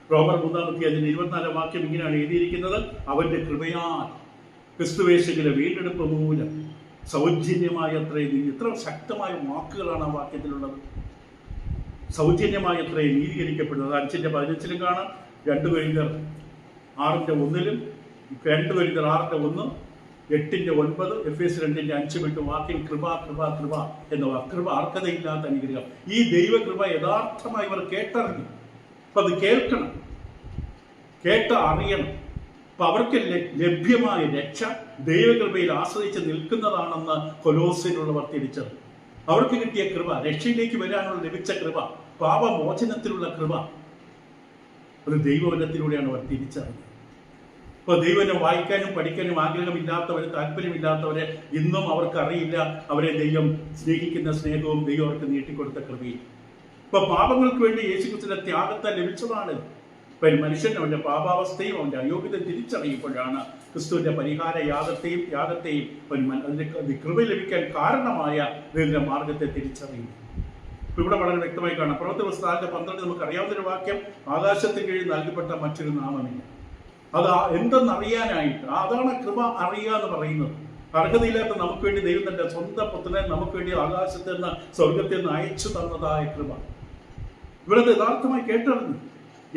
Speaker 1: റോമർ 3:24 വാക്യം ഇങ്ങനെയാണ് എഴുതിയിരിക്കുന്നത്: അവന്റെ കൃപയാൽ ക്രിസ്തുവേശുവിലെ വീണ്ടെടുപ്പ് മൂലം സൗജന്യമായ എത്ര ശക്തമായ വാക്കുകളാണ് ആ വാക്യത്തിലുള്ളത്. സൗജന്യമായ എത്രയും നീതീകരിക്കപ്പെടുന്നത് 5:15 കാണാം. 2 കൊരിന്ത്യർ 6:1, 2 കൊരിന്ത്യർ 6:1, 8:9, എഫേസ്യർ 2:5 വിട്ട് വാക്യം കൃപ കൃപ കൃപ എന്ന കൃപ അർഹതയില്ലാത്ത അനുഗ്രഹം. ഈ ദൈവകൃപ യഥാർത്ഥമായി ഇവർ കേട്ടറിഞ്ഞു. അപ്പൊ അത് കേൾക്കണം, കേട്ട് അറിയണം. അപ്പൊ അവർക്ക് ലഭ്യമായ രക്ഷ ദൈവകൃപയിൽ ആശ്രയിച്ച് നിൽക്കുന്നതാണെന്ന് കൊലോസ്യയിലുള്ളവർ തിരിച്ചത്. അവർക്ക് കിട്ടിയ കൃപ, രക്ഷയിലേക്ക് വരാനുള്ള ലഭിച്ച കൃപ, പാപമോചനത്തിലുള്ള കൃപ, അത് ദൈവവചനത്തിലൂടെയാണ് അവർ തിരിച്ചറിഞ്ഞത്. ഇപ്പൊ ദൈവവചനം വായിക്കാനും പഠിക്കാനും ആഗ്രഹമില്ലാത്തവരെ, താല്പര്യമില്ലാത്തവരെ ഇന്നും അവർക്ക് അറിയില്ല അവരെ ദൈവം സ്നേഹിക്കുന്ന സ്നേഹവും ദൈവം അവർക്ക് നീട്ടിക്കൊടുത്ത കൃപയും. ഇപ്പൊ പാപങ്ങൾക്ക് വേണ്ടി യേശുക്രിസ്തുവിന്റെ ത്യാഗത്തെ ലഭിച്ചതാണ്. മനുഷ്യൻ അവന്റെ പാപാവസ്ഥയും അവന്റെ അയോഗ്യത തിരിച്ചറിയുമ്പോഴാണ് ക്രിസ്തുവിന്റെ പരിഹാര യാഗത്തെയും അതിന്റെ കൃപ ലഭിക്കാൻ കാരണമായ ദൈവത്തിന്റെ മാർഗത്തെ തിരിച്ചറിയുന്നത്. ഇവിടെ വളരെ വ്യക്തമായി കാണാം. പ്രവൃത്തി പുസ്തകത്തിന്റെ 12 നമുക്ക് അറിയാവുന്നൊരു വാക്യം, ആകാശത്തിന് കീഴിൽ നൽകപ്പെട്ട മറ്റൊരു നാമമില്ല. അത് എന്തെന്നറിയാനായിട്ട്, അതാണ് കൃപ അറിയുക എന്ന് പറയുന്നത്. അർഹതയില്ലാത്ത നമുക്ക് വേണ്ടി ദൈവം തന്റെ സ്വന്തം പുത്രനെ നമുക്ക് വേണ്ടി ആകാശത്തിൽ നിന്ന് സ്വർഗത്തിൽ നിന്ന് അയച്ചു തന്നതായ കൃപ. ഇവരത് യഥാർത്ഥമായി കേട്ടറിഞ്ഞു,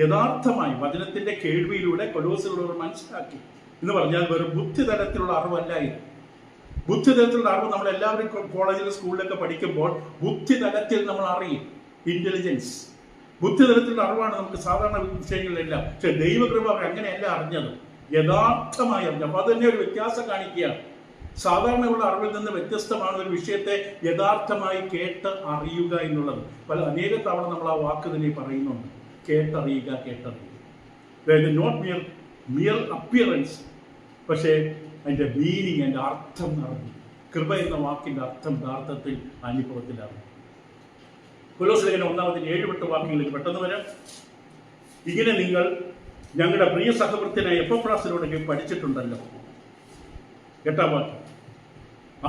Speaker 1: യഥാർത്ഥമായി വചനത്തിന്റെ കേൾവിയിലൂടെ കൊലോസിലുള്ളവർ മനസ്സിലാക്കി എന്ന് പറഞ്ഞാൽ വെറും ബുദ്ധിതലത്തിലുള്ള അറിവല്ലായിരുന്നു. ബുദ്ധിതലത്തിലുള്ള അറിവ് നമ്മൾ എല്ലാവരും കോളേജിലും സ്കൂളിലൊക്കെ പഠിക്കുമ്പോൾ ബുദ്ധിതലത്തിൽ നമ്മൾ അറിയും, ഇന്റലിജൻസ്. ബുദ്ധിതലത്തിലുള്ള അറിവാണ് നമുക്ക് സാധാരണ വിഷയങ്ങളിലെല്ലാം. പക്ഷെ ദൈവകൃപ അവർ അങ്ങനെയല്ല അറിഞ്ഞത്, യഥാർത്ഥമായി അറിഞ്ഞു. അപ്പൊ അത് തന്നെ ഒരു വ്യത്യാസം കാണിക്കുകയാണ്. സാധാരണയുള്ള അറിവിൽ നിന്ന് വ്യത്യസ്തമാണ് ഒരു വിഷയത്തെ യഥാർത്ഥമായി കേട്ട് അറിയുക എന്നുള്ളത്. അനേക തവണ നമ്മൾ ആ വാക്ക് തന്നെ പറയുന്നുണ്ട്, കേട്ടറിയുക, കേട്ടറിയുക. അതായത് നോട്ട് മിയർ അപ്പിയറൻസ്, പക്ഷേ അതിൻ്റെ മീനിങ്, അതിൻ്റെ അർത്ഥം അറിഞ്ഞു. കൃപ എന്ന വാക്കിൻ്റെ അർത്ഥം യഥാർത്ഥത്തിൽ അനുഭവത്തിലാണ്. കൊലോസ്യലേഖനം 1-7 വാക്യങ്ങളിൽ പെട്ടെന്ന് വരാം. ഇങ്ങനെ നിങ്ങൾ ഞങ്ങളുടെ പ്രിയ സഹവൃത്തിനായ എപ്പഫ്രാസിനോട് പഠിച്ചിട്ടുണ്ടല്ലോ. 8 വാക്യം,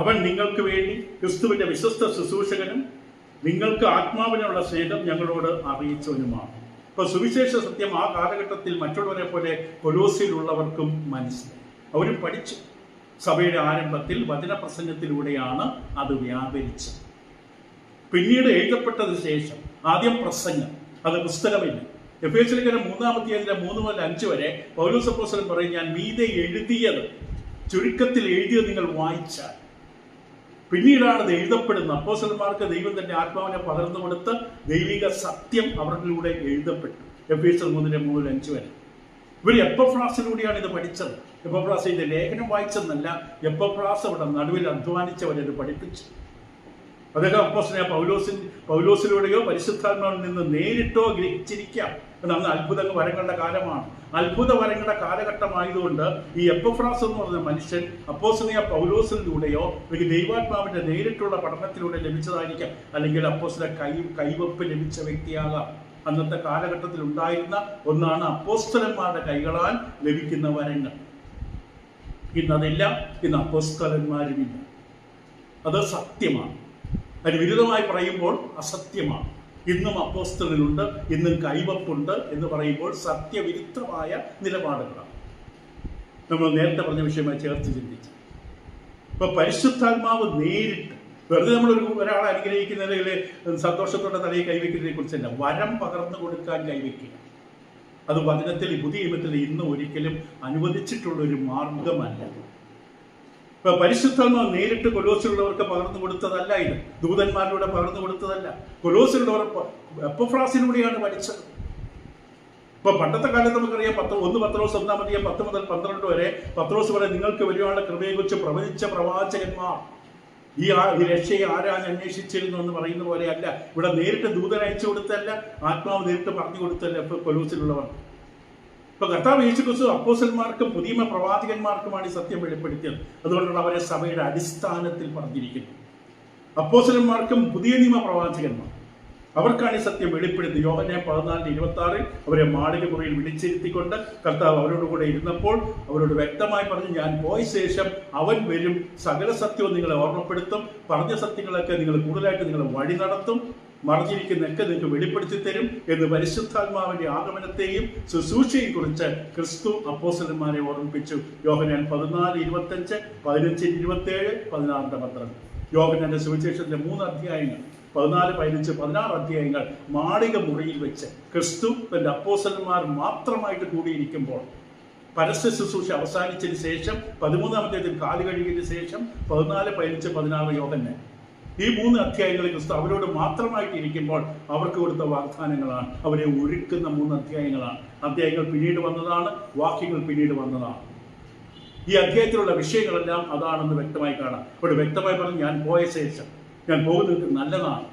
Speaker 1: അവൻ നിങ്ങൾക്ക് വേണ്ടി ക്രിസ്തുവിന്റെ വിശ്വസ്ത ശുശ്രൂഷകനും നിങ്ങൾക്ക് ആത്മാവിനുള്ള സ്നേഹം ഞങ്ങളോട് അറിയിച്ചവനുമാണ്. ഇപ്പൊ സുവിശേഷ സത്യം ആ കാലഘട്ടത്തിൽ മറ്റുള്ളവരെ പോലെ കൊലോസിലുള്ളവർക്കും മനസ്സിലായി, അവരും പഠിച്ചു. സഭയുടെ ആരംഭത്തിൽ വചനപ്രസംഗത്തിലൂടെയാണ് അത് വ്യാപരിച്ചത്. പിന്നീട് എഴുതപ്പെട്ടതിന് ശേഷം ആദ്യം പ്രസംഗം, അത് പുസ്തകമില്ല. എഫേസ്യ ലേഖനം 3-5 വരെ പൗലോസ് അപ്പോസ്തലൻ പറയും, ഞാൻ മീതെ എഴുതിയത്, ചുരുക്കത്തിൽ എഴുതിയത് നിങ്ങൾ വായിച്ചാൽ. പിന്നീടാണ് അത് എഴുതപ്പെടുന്നത്. അപ്പോസ്തലന്മാർക്ക് ദൈവം തന്റെ ആത്മാവിനെ പകർന്നു കൊടുത്ത് ദൈവിക സത്യം അവരിലൂടെ എഴുതപ്പെട്ടു. എഫേസ്യർ 3-5 വരെ. ഇവർ എപ്പഫ്രാസിലൂടെയാണ് ഇത് പഠിച്ചത്. എപ്പഫ്രാസ് ഇതിന്റെ ലേഖനം വായിച്ചെന്നല്ല, എപ്പഫ്രാസ് അവിടെ നടുവിൽ അധ്വാനിച്ചവരത് പഠിപ്പിച്ചു. അദ്ദേഹം അപ്പോസ്തലനായ പൗലോസിലൂടെയോ പരിശുദ്ധാത്മാവിൽ നിന്ന് നേരിട്ടോ ഗ്രഹിച്ചിരിക്കാം. അന്ന് അത്ഭുത വരങ്ങളുടെ കാലമാണ്. അത്ഭുത വരങ്ങളുടെ കാലഘട്ടമായതുകൊണ്ട് ഈ എപ്പഫ്രാസ് എന്ന് പറഞ്ഞ മനുഷ്യൻ അപ്പോസ്തലനായ പൗലോസിലൂടെയോ ഒരു ദൈവാത്മാവിന്റെ നേരിട്ടുള്ള പഠനത്തിലൂടെ ലഭിച്ചതായിരിക്കാം, അല്ലെങ്കിൽ അപ്പോസ്തല കൈവപ്പ് ലഭിച്ച വ്യക്തിയാകാം. അന്നത്തെ കാലഘട്ടത്തിൽ ഉണ്ടായിരുന്ന ഒന്നാണ് അപ്പോസ്തലന്മാരുടെ കൈകളാൽ ലഭിക്കുന്ന വരങ്ങൾ. ഇന്നതില്ല, ഇന്ന് അപ്പോസ്തലന്മാരുമില്ല. അത് സത്യമാണ്. അതിന് വിരുദ്ധമായി പറയുമ്പോൾ അസത്യമാണ്. ഇന്നും അപ്പോസ്തലനുണ്ട്, ഇന്നും കൈവപ്പുണ്ട് എന്ന് പറയുമ്പോൾ സത്യവിരുദ്ധമായ നിലപാടുകളാണ്. നമ്മൾ നേരത്തെ പറഞ്ഞ വിഷയമായി ചേർത്ത് ചിന്തിച്ചു. ഇപ്പൊ പരിശുദ്ധാത്മാവ് നേരിട്ട്, വെറുതെ നമ്മൾ ഒരാളെ അനുഗ്രഹിക്കുന്നതിൽ സന്തോഷത്തോടെ തലയിൽ കൈവയ്ക്കുന്നതിനെ കുറിച്ചല്ല, വരം പകർന്നു കൊടുക്കാൻ കൈവയ്ക്കുക. അത് വചനത്തിൽ പുതിയ നിയമത്തിൽ ഇന്ന് ഒരിക്കലും അനുവദിച്ചിട്ടുള്ള ഒരു മാർഗമല്ല. ഇപ്പൊ പരിശുദ്ധാത്മാവ് നേരിട്ട് കൊലോസിലുള്ളവർക്ക് പകർന്നു കൊടുത്തതല്ല, ഇത് ദൂതന്മാരിലൂടെ പകർന്നു കൊടുത്തതല്ല. കൊലോസിലുള്ളവർ എപ്പഫ്രാസിലൂടെയാണ് പഠിച്ചത്. ഇപ്പൊ പണ്ടത്തെ കാലത്ത് നമുക്കറിയാം, 1 പത്രോസ് 1-10 വരെ പത്രോസ് വരെ നിങ്ങൾക്ക് വരുവാനുള്ള കൃപയെക്കുറിച്ച് പ്രവചിച്ച പ്രവാചകന്മാർ ഈ രക്ഷയെ ആരാണ് അന്വേഷിച്ചിരുന്നു എന്ന് പറയുന്ന പോലെയല്ല. ഇവിടെ നേരിട്ട് ദൂതൻ അയച്ചു കൊടുത്തല്ല, ആത്മാവ് നേരിട്ട് പറഞ്ഞു കൊടുത്തല്ല കൊലോസിലുള്ളവർ. ഇപ്പൊ കർത്താവ് യേശുക്രിസ്തു അപ്പോസ്തലന്മാർക്കും പുതിയ പ്രവാചകന്മാർക്കുമാണ് ഈ സത്യം വെളിപ്പെടുത്തിയത്. അതുകൊണ്ടാണ് അവരെ സഭയുടെ അടിസ്ഥാനത്തിൽ പറഞ്ഞിരിക്കുന്നത്. അപ്പോസ്തലന്മാർക്കും പുതിയ നിയമ പ്രവാചകന്മാർ, അവർക്കാണ് ഈ സത്യം വെളിപ്പെടുത്തി. യോഹന്നാൻ 14:26 അവരെ മാളിക മുറിയിൽ വിളിച്ചിരുത്തിക്കൊണ്ട് കർത്താവ് അവരോട് കൂടെ ഇരുന്നപ്പോൾ അവരോട് വ്യക്തമായി പറഞ്ഞു, ഞാൻ പോയ ശേഷം അവൻ വരും, സകല സത്യവും നിങ്ങളെ ഓർമ്മപ്പെടുത്തും, പറഞ്ഞ സത്യങ്ങളൊക്കെ നിങ്ങൾ കൂടുതലായിട്ട് നിങ്ങളെ വഴി നടത്തും, മറിഞ്ഞിരിക്കുന്നതൊക്കെ നിങ്ങൾക്ക് വെളിപ്പെടുത്തി തരും എന്ന് പരിശുദ്ധാത്മാവിന്റെ ആഗമനത്തെയും ശുശ്രൂഷയെയും കുറിച്ച് ക്രിസ്തു അപ്പോസ്തലന്മാരെ ഓർമ്മിപ്പിച്ചു. യോഹന്നാൻ 14:25, 15:27, 16:12. യോഹന്നാന്റെ സുവിശേഷത്തിന്റെ 3 അധ്യായങ്ങൾ, 14, 15, 16 അധ്യായങ്ങൾ മാളിക മുറിയിൽ വെച്ച് ക്രിസ്തു തന്റെ അപ്പോസ്തലന്മാർ മാത്രമായിട്ട് കൂടിയിരിക്കുമ്പോൾ, പരസ്യ ശുശ്രൂഷ അവസാനിച്ചതിന് ശേഷം 13-ാം അധ്യായത്തിൽ കാല് കഴുകിയതിന് ശേഷം 14, 15, 16 യോഹന്നാൻ, ഈ 3 അധ്യായങ്ങളിൽ ക്രിസ്തു അവരോട് മാത്രമായിട്ട് ഇരിക്കുമ്പോൾ അവർക്ക് കൊടുത്ത വാഗ്ദാനങ്ങളാണ്, അവരെ ഒരുക്കുന്ന 3 അധ്യായങ്ങളാണ്. അധ്യായങ്ങൾ പിന്നീട് വന്നതാണ്, വാക്യങ്ങൾ പിന്നീട് വന്നതാണ്. ഈ അധ്യായത്തിലുള്ള വിഷയങ്ങളെല്ലാം അതാണെന്ന് വ്യക്തമായി കാണാം. ഇവിടെ വ്യക്തമായി പറഞ്ഞു, ഞാൻ പോയ ശേഷം, ഞാൻ പോകുന്നത് നിങ്ങൾക്ക് നല്ലതാണ്,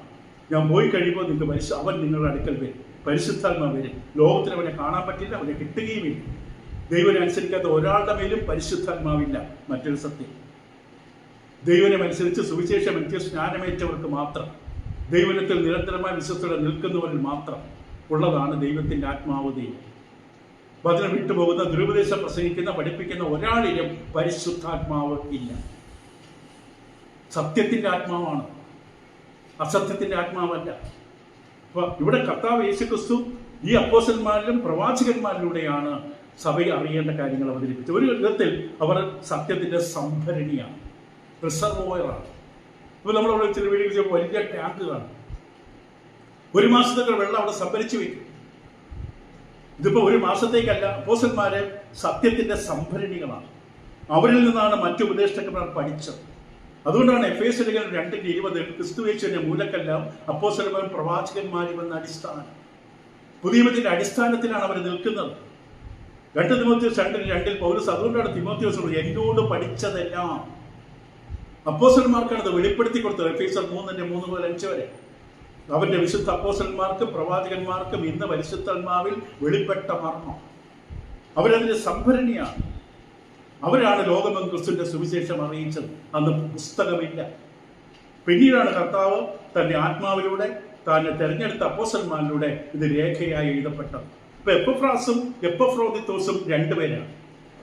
Speaker 1: ഞാൻ പോയി കഴിയുമ്പോൾ നിങ്ങൾക്ക് അവൻ നിങ്ങളുടെ അടുക്കൽ വരും, പരിശുദ്ധാത്മാവ് വരും. ലോകത്തിൽ അവനെ കാണാൻ പറ്റില്ല, അവനെ കിട്ടുകയുമില്ല. ദൈവനെ അനുസരിക്കാത്ത ഒരാളുടെ മേലും പരിശുദ്ധാത്മാവില്ല. മറ്റൊരു സത്യം, ദൈവനമനുസരിച്ച് സുവിശേഷമനുസരിച്ച് സ്നാനമേറ്റവർക്ക് മാത്രം, ദൈവത്തിൽ നിരന്തരമായ വിശ്വസ്തത നിൽക്കുന്നവരിൽ മാത്രം ഉള്ളതാണ് ദൈവത്തിന്റെ ആത്മാവ്. ദൈവം വചനം വിട്ടുപോകുന്ന, ദുരുപദേശം പ്രസംഗിക്കുന്ന, പഠിപ്പിക്കുന്ന ഒരാളിലും പരിശുദ്ധാത്മാവ് ഇല്ല. സത്യത്തിന്റെ ആത്മാവാണ്, അസത്യത്തിന്റെ ആത്മാവല്ല. അപ്പൊ ഇവിടെ കർത്താവ് യേശുക്രിസ്തു ഈ അപ്പോസ്തലന്മാരിലും പ്രവാചകന്മാരിലൂടെയാണ് സഭയെ അറിയേണ്ട കാര്യങ്ങൾ അവതരിപ്പിച്ചത്. ഒരു വിധത്തിൽ അവർ സത്യത്തിന്റെ സംഭരണിയാണ്, റിസർവോയറാണ്. ഇപ്പൊ നമ്മളവിടെ ചില വീടുകളിൽ വലിയ ടാങ്ക് കാണും, 1 മാസത്തേക്ക് വെള്ളം അവിടെ സംഭരിച്ചു വെക്കും. ഇതിപ്പോ 1 മാസത്തേക്കല്ല, അപ്പോസ്തലന്മാര് സത്യത്തിന്റെ സംഭരണികളാണ്. അവരിൽ നിന്നാണ് മറ്റു ഉപദേഷ്ടാക്കന്മാർ പഠിച്ചത്. അതുകൊണ്ടാണ് എഫേസ്യ ലേഖനം 2:20 ക്രിസ്തുയേശുവിന്റെ മൂലക്കെല്ലാം അപ്പോസ്തലന്മാരും പ്രവാചകന്മാരും എന്ന അടിസ്ഥാനം. പുതിയ നിയമത്തിന്റെ അടിസ്ഥാനത്തിലാണ് അവർ നിൽക്കുന്നത്. 2 തിമോത്തിയോസ് 2:2 പൗലോസ് അതുകൊണ്ടാണ് തിമോത്തിയോസ് എന്നോട് പഠിച്ചതെല്ലാം അപ്പോസ്തലന്മാർക്കാണ് അത് വെളിപ്പെടുത്തി കൊടുത്തത്. എഫേസ്യർ 3:3-5 വരെ അവന്റെ വിശുദ്ധ അപ്പോസ്തലന്മാർക്കും പ്രവാചകന്മാർക്കും ഇന്ന് പരിശുദ്ധാത്മാവിൽ വെളിപ്പെട്ട മർമ്മം. അവരതിന്റെ സംഭരണിയാണ്. അവരാണ് ലോകമെന്ന് ക്രിസ്തുവിന്റെ സുവിശേഷം അറിയിച്ചത്. അന്ന് പുസ്തകമില്ല. പിന്നീടാണ് കർത്താവ് തന്റെ ആത്മാവിലൂടെ തന്നെ തെരഞ്ഞെടുത്ത അപ്പോസ്തലന്മാരിലൂടെ ഇത് രേഖയായി എഴുതപ്പെട്ടത്. ഇപ്പൊ എപ്പഫ്രാസും എപ്പഫ്രോദിത്തോസും 2 പേരാണ്.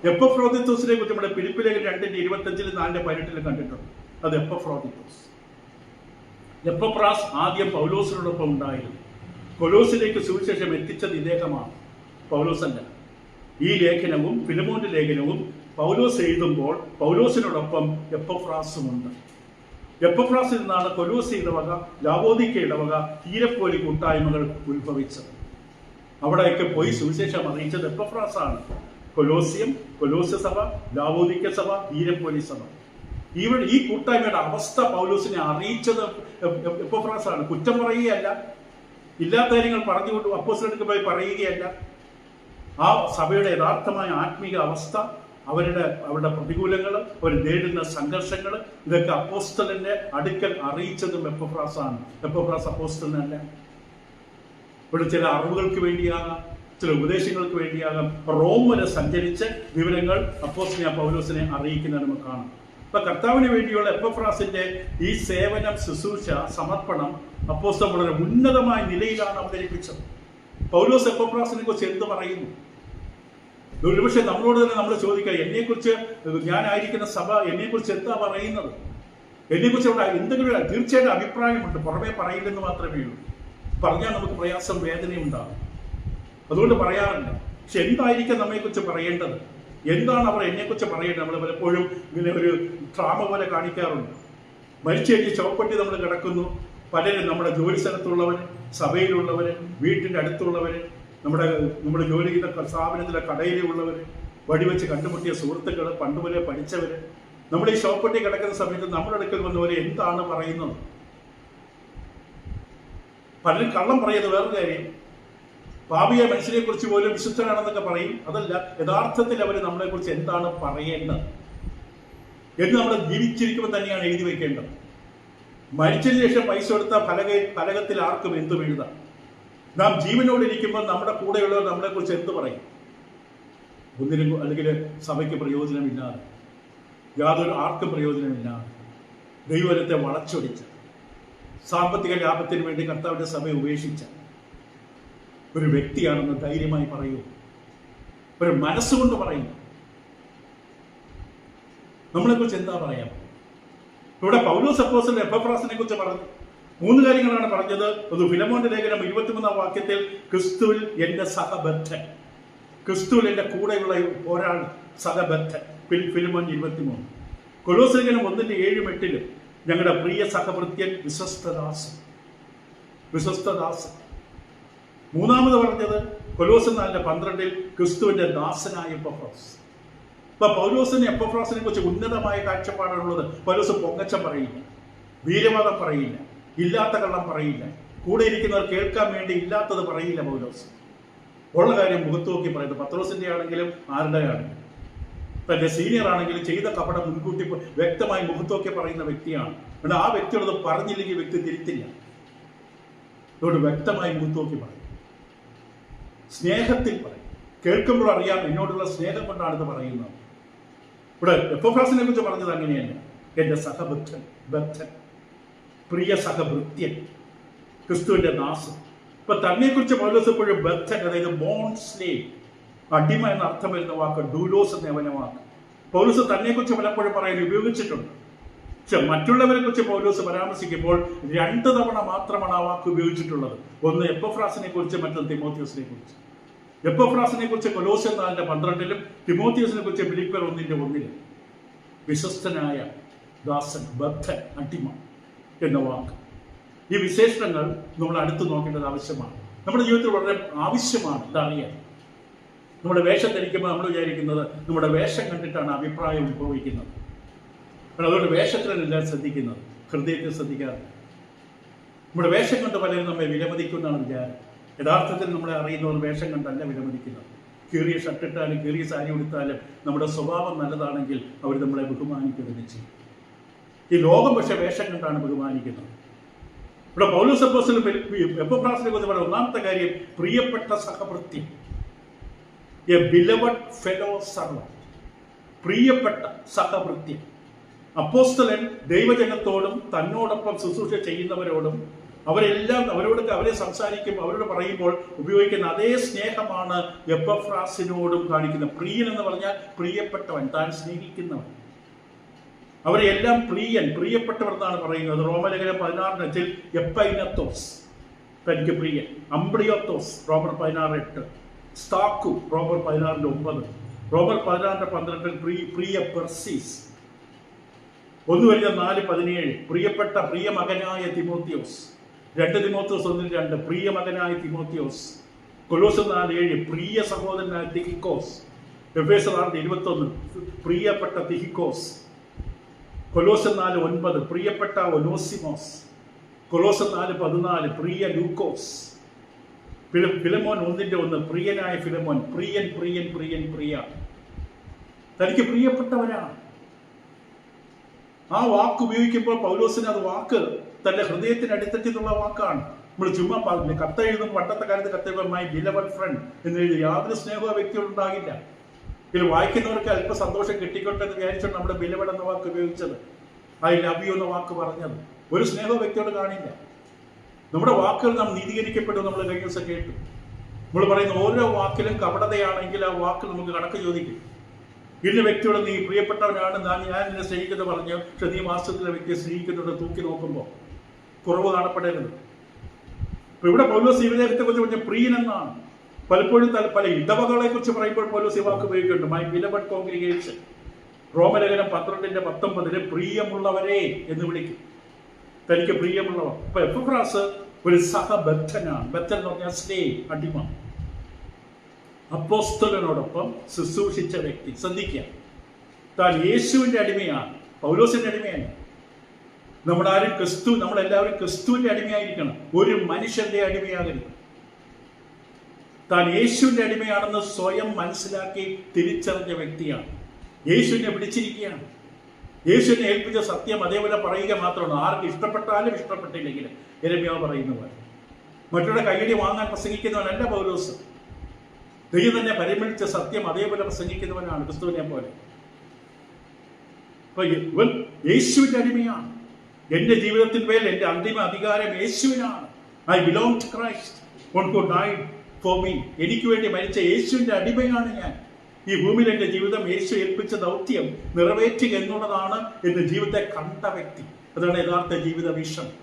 Speaker 1: എപ്പഫ്രോദിത്തോസിനെ കുറിച്ച് നമ്മുടെ ഫിലിപ്പി ലേഖനം 2:25 4:18 കണ്ടിട്ടുണ്ട്. അത് എപ്പഫ്രോദിത്തോസ്. എപ്പഫ്രാസ് ആദ്യം പൗലോസിനോടൊപ്പം ഉണ്ടായിരുന്നു. കൊലോസിലേക്ക് സുവിശേഷം എത്തിച്ചത് ഇദ്ദേഹമാണ്, പൗലോസല്ല. ഈ ലേഖനവും ഫിലമോന്റെ ലേഖനവും പൗലോസ് എഴുതുമ്പോൾ പൗലോസിനോടൊപ്പം എപ്പഫ്രാസുമുണ്ട്. എപ്പഫ്രാസിൽ നിന്നാണ് കൊലോസ് ഇടവക, ലാവോദിക്ക ഇടവക, തീരപ്പോലി കൂട്ടായ്മകൾ ഉത്ഭവിച്ചത്. അവിടെയൊക്കെ പോയി സുവിശേഷം അറിയിച്ചത് എപ്പഫ്രാസാണ്. കൊലോസ്യം, കൊലോസ്യ സഭ, ലാവോദിക്ക സഭ, തീരപ്പോലി സഭ. ഈ കൂട്ടായ്മയുടെ അവസ്ഥ പൗലോസിനെ അറിയിച്ചത് എപ്പഫ്രാസാണ്. കുറ്റം പറയുകയല്ല, ഇല്ലാത്ത കാര്യങ്ങൾ പറഞ്ഞുകൊണ്ട് അപ്പോസ്തലർക്ക് പോയി പറയുകയല്ല. ആ സഭയുടെ യഥാർത്ഥമായ ആത്മീക അവസ്ഥ, അവരുടെ പ്രതികൂലങ്ങൾ, അവർ നേരിടുന്ന സംഘർഷങ്ങൾ, ഇതൊക്കെ അപ്പോസ്തലന്റെ അടുക്കൽ അറിയിച്ചതും എപ്പഫ്രാസാണ്. എപ്പഫ്രാസ് അപ്പോസ്തലനല്ല. ഇവിടെ ചില അറിവുകൾക്ക് വേണ്ടിയാകാം, ചില ഉപദേശങ്ങൾക്ക് വേണ്ടിയാകാം റോം വരെ സഞ്ചരിച്ച് വിവരങ്ങൾ അപ്പോസ്തലനായ പൗലോസിനെ അറിയിക്കുന്നത് നമുക്ക് കാണാം. അപ്പൊ കർത്താവിന് വേണ്ടിയുള്ള എപ്പഫ്രാസിന്റെ ഈ സേവനം, ശുശ്രൂഷ, സമർപ്പണം അപ്പോസ്തലൻ വളരെ ഉന്നതമായ നിലയിലാണ് അവതരിപ്പിച്ചത്. പൗലോസ് എപ്പഫ്രാസിനെ കുറിച്ച് എന്ത് പറയുന്നു? ഒരുപക്ഷെ നമ്മളോട് തന്നെ നമ്മൾ ചോദിക്കുക, എന്നെക്കുറിച്ച്, ഞാനായിരിക്കുന്ന സഭ എന്നെക്കുറിച്ച് എന്താ പറയുന്നത്? എന്നെക്കുറിച്ച് അവിടെ എന്തെങ്കിലും തീർച്ചയായിട്ടും അഭിപ്രായമുണ്ട്, പുറമേ പറയില്ലെന്ന് മാത്രമേ ഉള്ളൂ. പറഞ്ഞാൽ നമുക്ക് പ്രയാസം, വേദനയുണ്ടാകും. അതുകൊണ്ട് പറയാറില്ല. പക്ഷെ എന്തായിരിക്കും നമ്മെക്കുറിച്ച് പറയേണ്ടത്? എന്താണ് അവർ എന്നെക്കുറിച്ച് പറയേണ്ടത്? നമ്മൾ പലപ്പോഴും ഇങ്ങനെ ഒരു ഡ്രാമ പോലെ കാണിക്കാറുണ്ട്. മരിച്ചേറ്റി ചൗപ്പട്ടി നമ്മൾ കിടക്കുന്നു. പലരും നമ്മുടെ ജോലി സ്ഥലത്തുള്ളവർ, സഭയിലുള്ളവർ, വീട്ടിൻ്റെ അടുത്തുള്ളവർ, നമ്മുടെ ജോലി ചെയ്യുന്ന സ്ഥാപനത്തിലെ കടയിലുള്ളവർ, വടിവെച്ച് കണ്ടുമുട്ടിയ സുഹൃത്തുക്കൾ, പണ്ടുപോലെ പഠിച്ചവർ, നമ്മൾ ഈ ഷോപ്പട്ടി കിടക്കുന്ന സമയത്ത് നമ്മുടെ അടുക്കൽ വന്നവരെ എന്താണ് പറയുന്നത്? പലരും കള്ളം പറയുന്നത് വേറൊരു കാര്യം. പാപിയ മനുഷ്യനെ കുറിച്ച് പോലും വിശുദ്ധനാണെന്നൊക്കെ പറയും. അതല്ല, യഥാർത്ഥത്തിൽ അവർ നമ്മളെക്കുറിച്ച് എന്താണ് പറയേണ്ടത് എന്ന് നമ്മൾ ജീവിച്ചിരിക്കുമ്പോൾ തന്നെയാണ് എഴുതി വയ്ക്കേണ്ടത്. മരിച്ചതിന് ശേഷം പൈസ കൊടുത്ത ഫലകത്തിൽ ആർക്കും എന്തും എഴുതാം. നാം ജീവനോടിരിക്കുമ്പോൾ നമ്മുടെ കൂടെയുള്ളവർ നമ്മളെക്കുറിച്ച് എന്ത് പറയും? ഒന്നിനും, അല്ലെങ്കിൽ സഭയ്ക്ക് പ്രയോജനമില്ലാതെ, ആർക്കും പ്രയോജനമില്ലാതെ, ദൈവത്തെ വളച്ചൊടിച്ച് സാമ്പത്തിക ലാഭത്തിന് വേണ്ടി കർത്താവിന്റെ സഭയെ ഉപേക്ഷിച്ച ഒരു വ്യക്തിയാണെന്ന് ധൈര്യമായി പറയൂ. ഒരു മനസ്സുകൊണ്ട് പറയും. നമ്മളെക്കുറിച്ച് എന്താ പറയാം? ഇവിടെ പൗലോസ് അപ്പോസ്തലൻ എപ്പഫ്രാസിനെ കുറിച്ച് പറഞ്ഞു. 3 കാര്യങ്ങളാണ് പറഞ്ഞത്. അത് ഫിലമോന്റെ ലേഖനം 23-ാം വാക്യത്തിൽ, ക്രിസ്തുവിൽ എന്റെ സഹബദ്ധൻ, ക്രിസ്തുവിൽ എന്റെ കൂടെയുള്ള ഒരാൾ സഹബദ്ധൻ. ഫിലമോൻ 23. കൊലോസ് ലേഖനം 1:7-8 ഞങ്ങളുടെ പ്രിയ സഹഭൃത്യൻ വിശ്വസ്തദാസൻ. മൂന്നാമത് പറഞ്ഞത് കൊലോസ് 4:12 ക്രിസ്തുവിന്റെ ദാസനായ എപ്പഫ്രാസ്. ഇപ്പൊ പൗലോസിന് എപ്പഫ്രാസിനെ കുറിച്ച് ഉന്നതമായ കാഴ്ചപ്പാടാണുള്ളത്. പൗലോസ് പൊങ്ങച്ചം പറയില്ല, വീരവാദം പറയില്ല, ഇല്ലാത്ത കള്ളം പറയില്ല, കൂടെ ഇരിക്കുന്നവർ കേൾക്കാൻ വേണ്ടി ഇല്ലാത്തത് പറയില്ല. പൗലോസ് ഉള്ള കാര്യം മുഖത്ത് നോക്കി പറയുന്നത്. പത്രോസിന്റെ ആണെങ്കിലും ആരുടെ ആണെങ്കിലും, തന്റെ സീനിയർ ആണെങ്കിലും ചെയ്ത കപടം മുൻകൂട്ടി വ്യക്തമായി മുഖത്തോക്കി പറയുന്ന വ്യക്തിയാണ്. എന്നാൽ ആ വ്യക്തിയോട് പറഞ്ഞില്ലെങ്കിൽ വ്യക്തി തിരുത്തില്ല. അതുകൊണ്ട് വ്യക്തമായി മുഖത്തോക്കി പറയും, സ്നേഹത്തിൽ പറയും. കേൾക്കുമ്പോൾ അറിയാം എന്നോടുള്ള സ്നേഹം കൊണ്ടാണ് ഇത് പറയുന്നത്. ഇവിടെ എപ്പഫ്രാസിനെ കുറിച്ച് പറഞ്ഞത് അങ്ങനെയല്ല. എന്റെ സഹബദ്ധൻ, പ്രിയ സഹഭൃത്യൻ, ക്രിസ്തുവിന്റെ ദാസൻ. ഇപ്പൊ തന്നെക്കുറിച്ച് പൗലോസ് എപ്പോഴും ബദ്ധൻ, അതായത് ബോണ്ട് സ്ലേവ്, അടിമ എന്ന അർത്ഥം വരുന്ന വാക്ക് ഡൂലോസ് എന്ന വാക്ക് പൗലോസ് തന്നെക്കുറിച്ച് പലപ്പോഴും പറയാൻ ഉപയോഗിച്ചിട്ടുണ്ട്. മറ്റുള്ളവരെ കുറിച്ച് പൗലോസ് പരാമർശിക്കുമ്പോൾ 2 തവണ മാത്രമാണ് ആ വാക്ക് ഉപയോഗിച്ചിട്ടുള്ളത്. ഒന്ന് എപ്പഫ്രാസിനെ കുറിച്ച്, മറ്റൊന്ന് തിമോത്തിയോസിനെ കുറിച്ച്. എപ്പഫ്രാസിനെ കുറിച്ച് കൊലോസ്യർ 4:12 തിമോത്തിയോസിനെ കുറിച്ച് ഫിലിപ്പിയർ 1:1 വിശ്വസ്തനായ ദാസൻ, ബദ്ധൻ, അടിമ എന്ന വാക്ക്. ഈ വിശേഷണങ്ങൾ നമ്മൾ അടുത്ത് നോക്കേണ്ടത് ആവശ്യമാണ്. നമ്മുടെ ജീവിതത്തിൽ വളരെ ആവശ്യമാണ് ഇതറിയാൻ. നമ്മുടെ വേഷം ധരിക്കുമ്പോൾ നമ്മൾ വിചാരിക്കുന്നത് നമ്മുടെ വേഷം കണ്ടിട്ടാണ് അഭിപ്രായം ഉത്ഭവിക്കുന്നത്. അതുകൊണ്ട് വേഷത്തിലല്ല ശ്രദ്ധിക്കുന്നത്, ഹൃദയത്തിൽ ശ്രദ്ധിക്കാറില്ല. നമ്മുടെ വേഷം കണ്ട് പലരും നമ്മെ വിലമതിക്കുന്നതാണ് വിചാരം. യഥാർത്ഥത്തിൽ നമ്മളെ അറിയുന്നവർ വേഷം കണ്ടല്ല വിലമതിക്കുന്നത്. കീറിയ ഷർട്ടിട്ടാലും കീറിയ സാരി ഉടുത്താലും നമ്മുടെ സ്വഭാവം നല്ലതാണെങ്കിൽ അവർ നമ്മളെ ബഹുമാനിക്കുകയും ചെയ്യും. ഈ ലോകം പക്ഷെ വേഷം കണ്ടാണ് ബഹുമാനിക്കുന്നത്. ഇവിടെ പൗലോസ് അപ്പോസ്തലൻ എപ്പഫ്രാസിനെ കുറിച്ച് പറയുന്ന ഒന്നാമത്തെ കാര്യം പ്രിയപ്പെട്ട സഹവൃത്തി, എ ബിലവഡ് ഫെലോ സർവന്റ്, പ്രിയപ്പെട്ട സഹവൃത്തി. അപ്പോസ്തലൻ ദൈവജനത്തോടും തന്നോടൊപ്പം ശുശ്രൂഷ ചെയ്യുന്നവരോടും അവരെ സംസാരിക്കുമ്പോൾ അവരോട് പറയുമ്പോൾ ഉപയോഗിക്കുന്ന അതേ സ്നേഹമാണ് എപ്പഫ്രാസിനോടും കാണിക്കുന്നത്. പ്രിയൻ എന്ന് പറഞ്ഞാൽ പ്രിയപ്പെട്ടവൻ, താൻ സ്നേഹിക്കുന്നവൻ. അവരെ എല്ലാം പ്രിയപ്പെട്ടവർ എന്നാണ് പറയുന്നത്. റോമലേഖനം 16 എപ്പൈനത്തോസ്, തനിക്ക് പ്രിയൻ. അംബ്രിയോത്തോസ്, റോമർ 16:8. സ്താക്കു, റോമർ 16:9. റോമർ 16:12 പ്രിയ പെർസീസ്. 1:4-17 പ്രിയപ്പെട്ട പ്രിയമകനായ തിമോത്തിയോസ്. 2 തിമോത്തിയോസ് 1:2 പ്രിയമകനായ തിമോത്തിയോസ്. കൊലോസ്യർ 4:7 പ്രിയ സഹോദരനായ തിഹിക്കോസ്. എഫേസ്യർ 6:21 പ്രിയപ്പെട്ട തിഹിക്കോസ്. കൊലോസ്യർ 4:9 പ്രിയപ്പെട്ട ഒനോസിമോസ്. കൊലോസ്യർ 4:14 പ്രിയ ലൂക്കോസ്. ഫിലമോൻ 1:1 പ്രിയനായ ഫിലമോൻ. പ്രിയ തനിക്ക് പ്രിയപ്പെട്ടവനാണ്. ആ വാക്ക് ഉപയോഗിക്കുമ്പോൾ പൗലോസിന് അത് വാക്ക് തന്റെ ഹൃദയത്തിന് അടിത്തട്ടിലുള്ള വാക്കാണ്. നമ്മൾ ചുമ്മാ കത്തെഴുതും, പണ്ടത്തെ കാലത്ത് കത്തെഴുതും മൈ ബിലവഡ് ഫ്രണ്ട് എന്ന് എഴുതി യാതൊരു സ്നേഹവും വ്യക്തിയോടുണ്ടാകില്ല. ഇതിൽ വായിക്കുന്നവർക്ക് അല്പ സന്തോഷം കിട്ടിക്കോട്ടെ എന്ന് വിചാരിച്ചാണ് നമ്മുടെ ബിലവഡ് എന്ന വാക്ക് ഉപയോഗിച്ചത്, ഐ ലവ് യു എന്ന വാക്ക് പറഞ്ഞത്. ഒരു സ്നേഹവും വ്യക്തിയോട് കാണില്ല. നമ്മുടെ വാക്കുകൾ നാം നീതീകരിക്കപ്പെടും. നമ്മൾ കഴിഞ്ഞ ദിവസം കേട്ടു. നമ്മൾ പറയുന്ന ഓരോ വാക്കിലും കപടതയാണെങ്കിൽ ആ വാക്ക് നമുക്ക് കണക്ക് ചോദിക്കും. ഇന്ന വ്യക്തിയോട് നീ പ്രിയപ്പെട്ടവനാണ്, ഞാൻ നിന്നെ സ്നേഹിക്കുന്നു പറഞ്ഞു, പക്ഷെ നീ വാസ്തവത്തിലെ വ്യക്തിയെ സ്നേഹിക്കുന്നുണ്ട് തൂക്കി നോക്കുമ്പോൾ കുറവ് കാണപ്പെടരുത്. ഇപ്പൊ ഇവിടെ പൗലോസ് ഈ വിദേഹത്തെ കുറിച്ച് പറഞ്ഞ പ്രിയൻ എന്നാണ്. പലപ്പോഴും പല ഇടവകളെ കുറിച്ച് പറയുമ്പോൾ പൗലോസ് ഈ വാക്ക് ഉപയോഗിക്കുന്നുണ്ട്, മൈ ബിലവഡ് കോൺഗ്രിഗേഷൻ. റോമലേഖനം 12:19 പ്രിയമുള്ളവരെ എന്ന് വിളിക്കും. തനിക്ക് പ്രിയമുള്ളവർ. ഇപ്പൊ എപ്പഫ്രാസ് ഒരു സഹബദ്ധനാണ്. ബദ്ധൻ എന്ന് പറഞ്ഞാൽ സ്ലേവ്, അടിമ. അപ്പോസ്തലനോടൊപ്പം ശുശ്രൂഷിച്ച വ്യക്തി. ശ്രദ്ധിക്കുക, താൻ യേശുവിന്റെ അടിമയാണ്, പൗലോസിന്റെ അടിമയല്ല. നമ്മളെല്ലാവരും ക്രിസ്തുവിന്റെ അടിമയായിരിക്കണം, ഒരു മനുഷ്യന്റെ അടിമയാകരുത്. താൻ യേശുവിന്റെ അടിമയാണെന്ന് സ്വയം മനസ്സിലാക്കി തിരിച്ചറിഞ്ഞ വ്യക്തിയാണ്. യേശുവിനെ പിടിച്ചിരിക്കുകയാണ്. യേശുവിനെ ഏൽപ്പിച്ച സത്യം അതേപോലെ പറയുക മാത്രമാണ്. ആർക്ക് ഇഷ്ടപ്പെട്ടാലും ഇഷ്ടപ്പെട്ടില്ലെങ്കിലും യെരമ്യാവ് പറയുന്ന പോലെ. മറ്റുള്ള കൈയടി വാങ്ങാൻ പ്രസംഗിക്കുന്നവനല്ല പൗലോസ്. ദൈവം തന്നെ പരിമളിച്ച സത്യം അതേപോലെ പ്രസംഗിക്കുന്നവനാണ്, ക്രിസ്തുവിനെ പോലെ. അപ്പൊ ഇവൻ യേശുവിന്റെ അടിമയാണ്. എന്റെ ജീവിതത്തിന്മേൽ എന്റെ അന്തിമ അധികാരം യേശുവിനാണ്. I belong to Christ who died for me. എനിക്ക് വേണ്ടി മരിച്ച യേശുവിന്റെ അടിമയാണ് ഞാൻ. ഈ ഭൂമിയിൽ എന്റെ ജീവിതം യേശു ഏൽപ്പിച്ച ദൗത്യം നിറവേറ്റുക എന്നുള്ളതാണ് എന്റെ ജീവിതത്തെ കണ്ട വ്യക്തി. അതാണ് യഥാർത്ഥ ജീവിത വീക്ഷണം.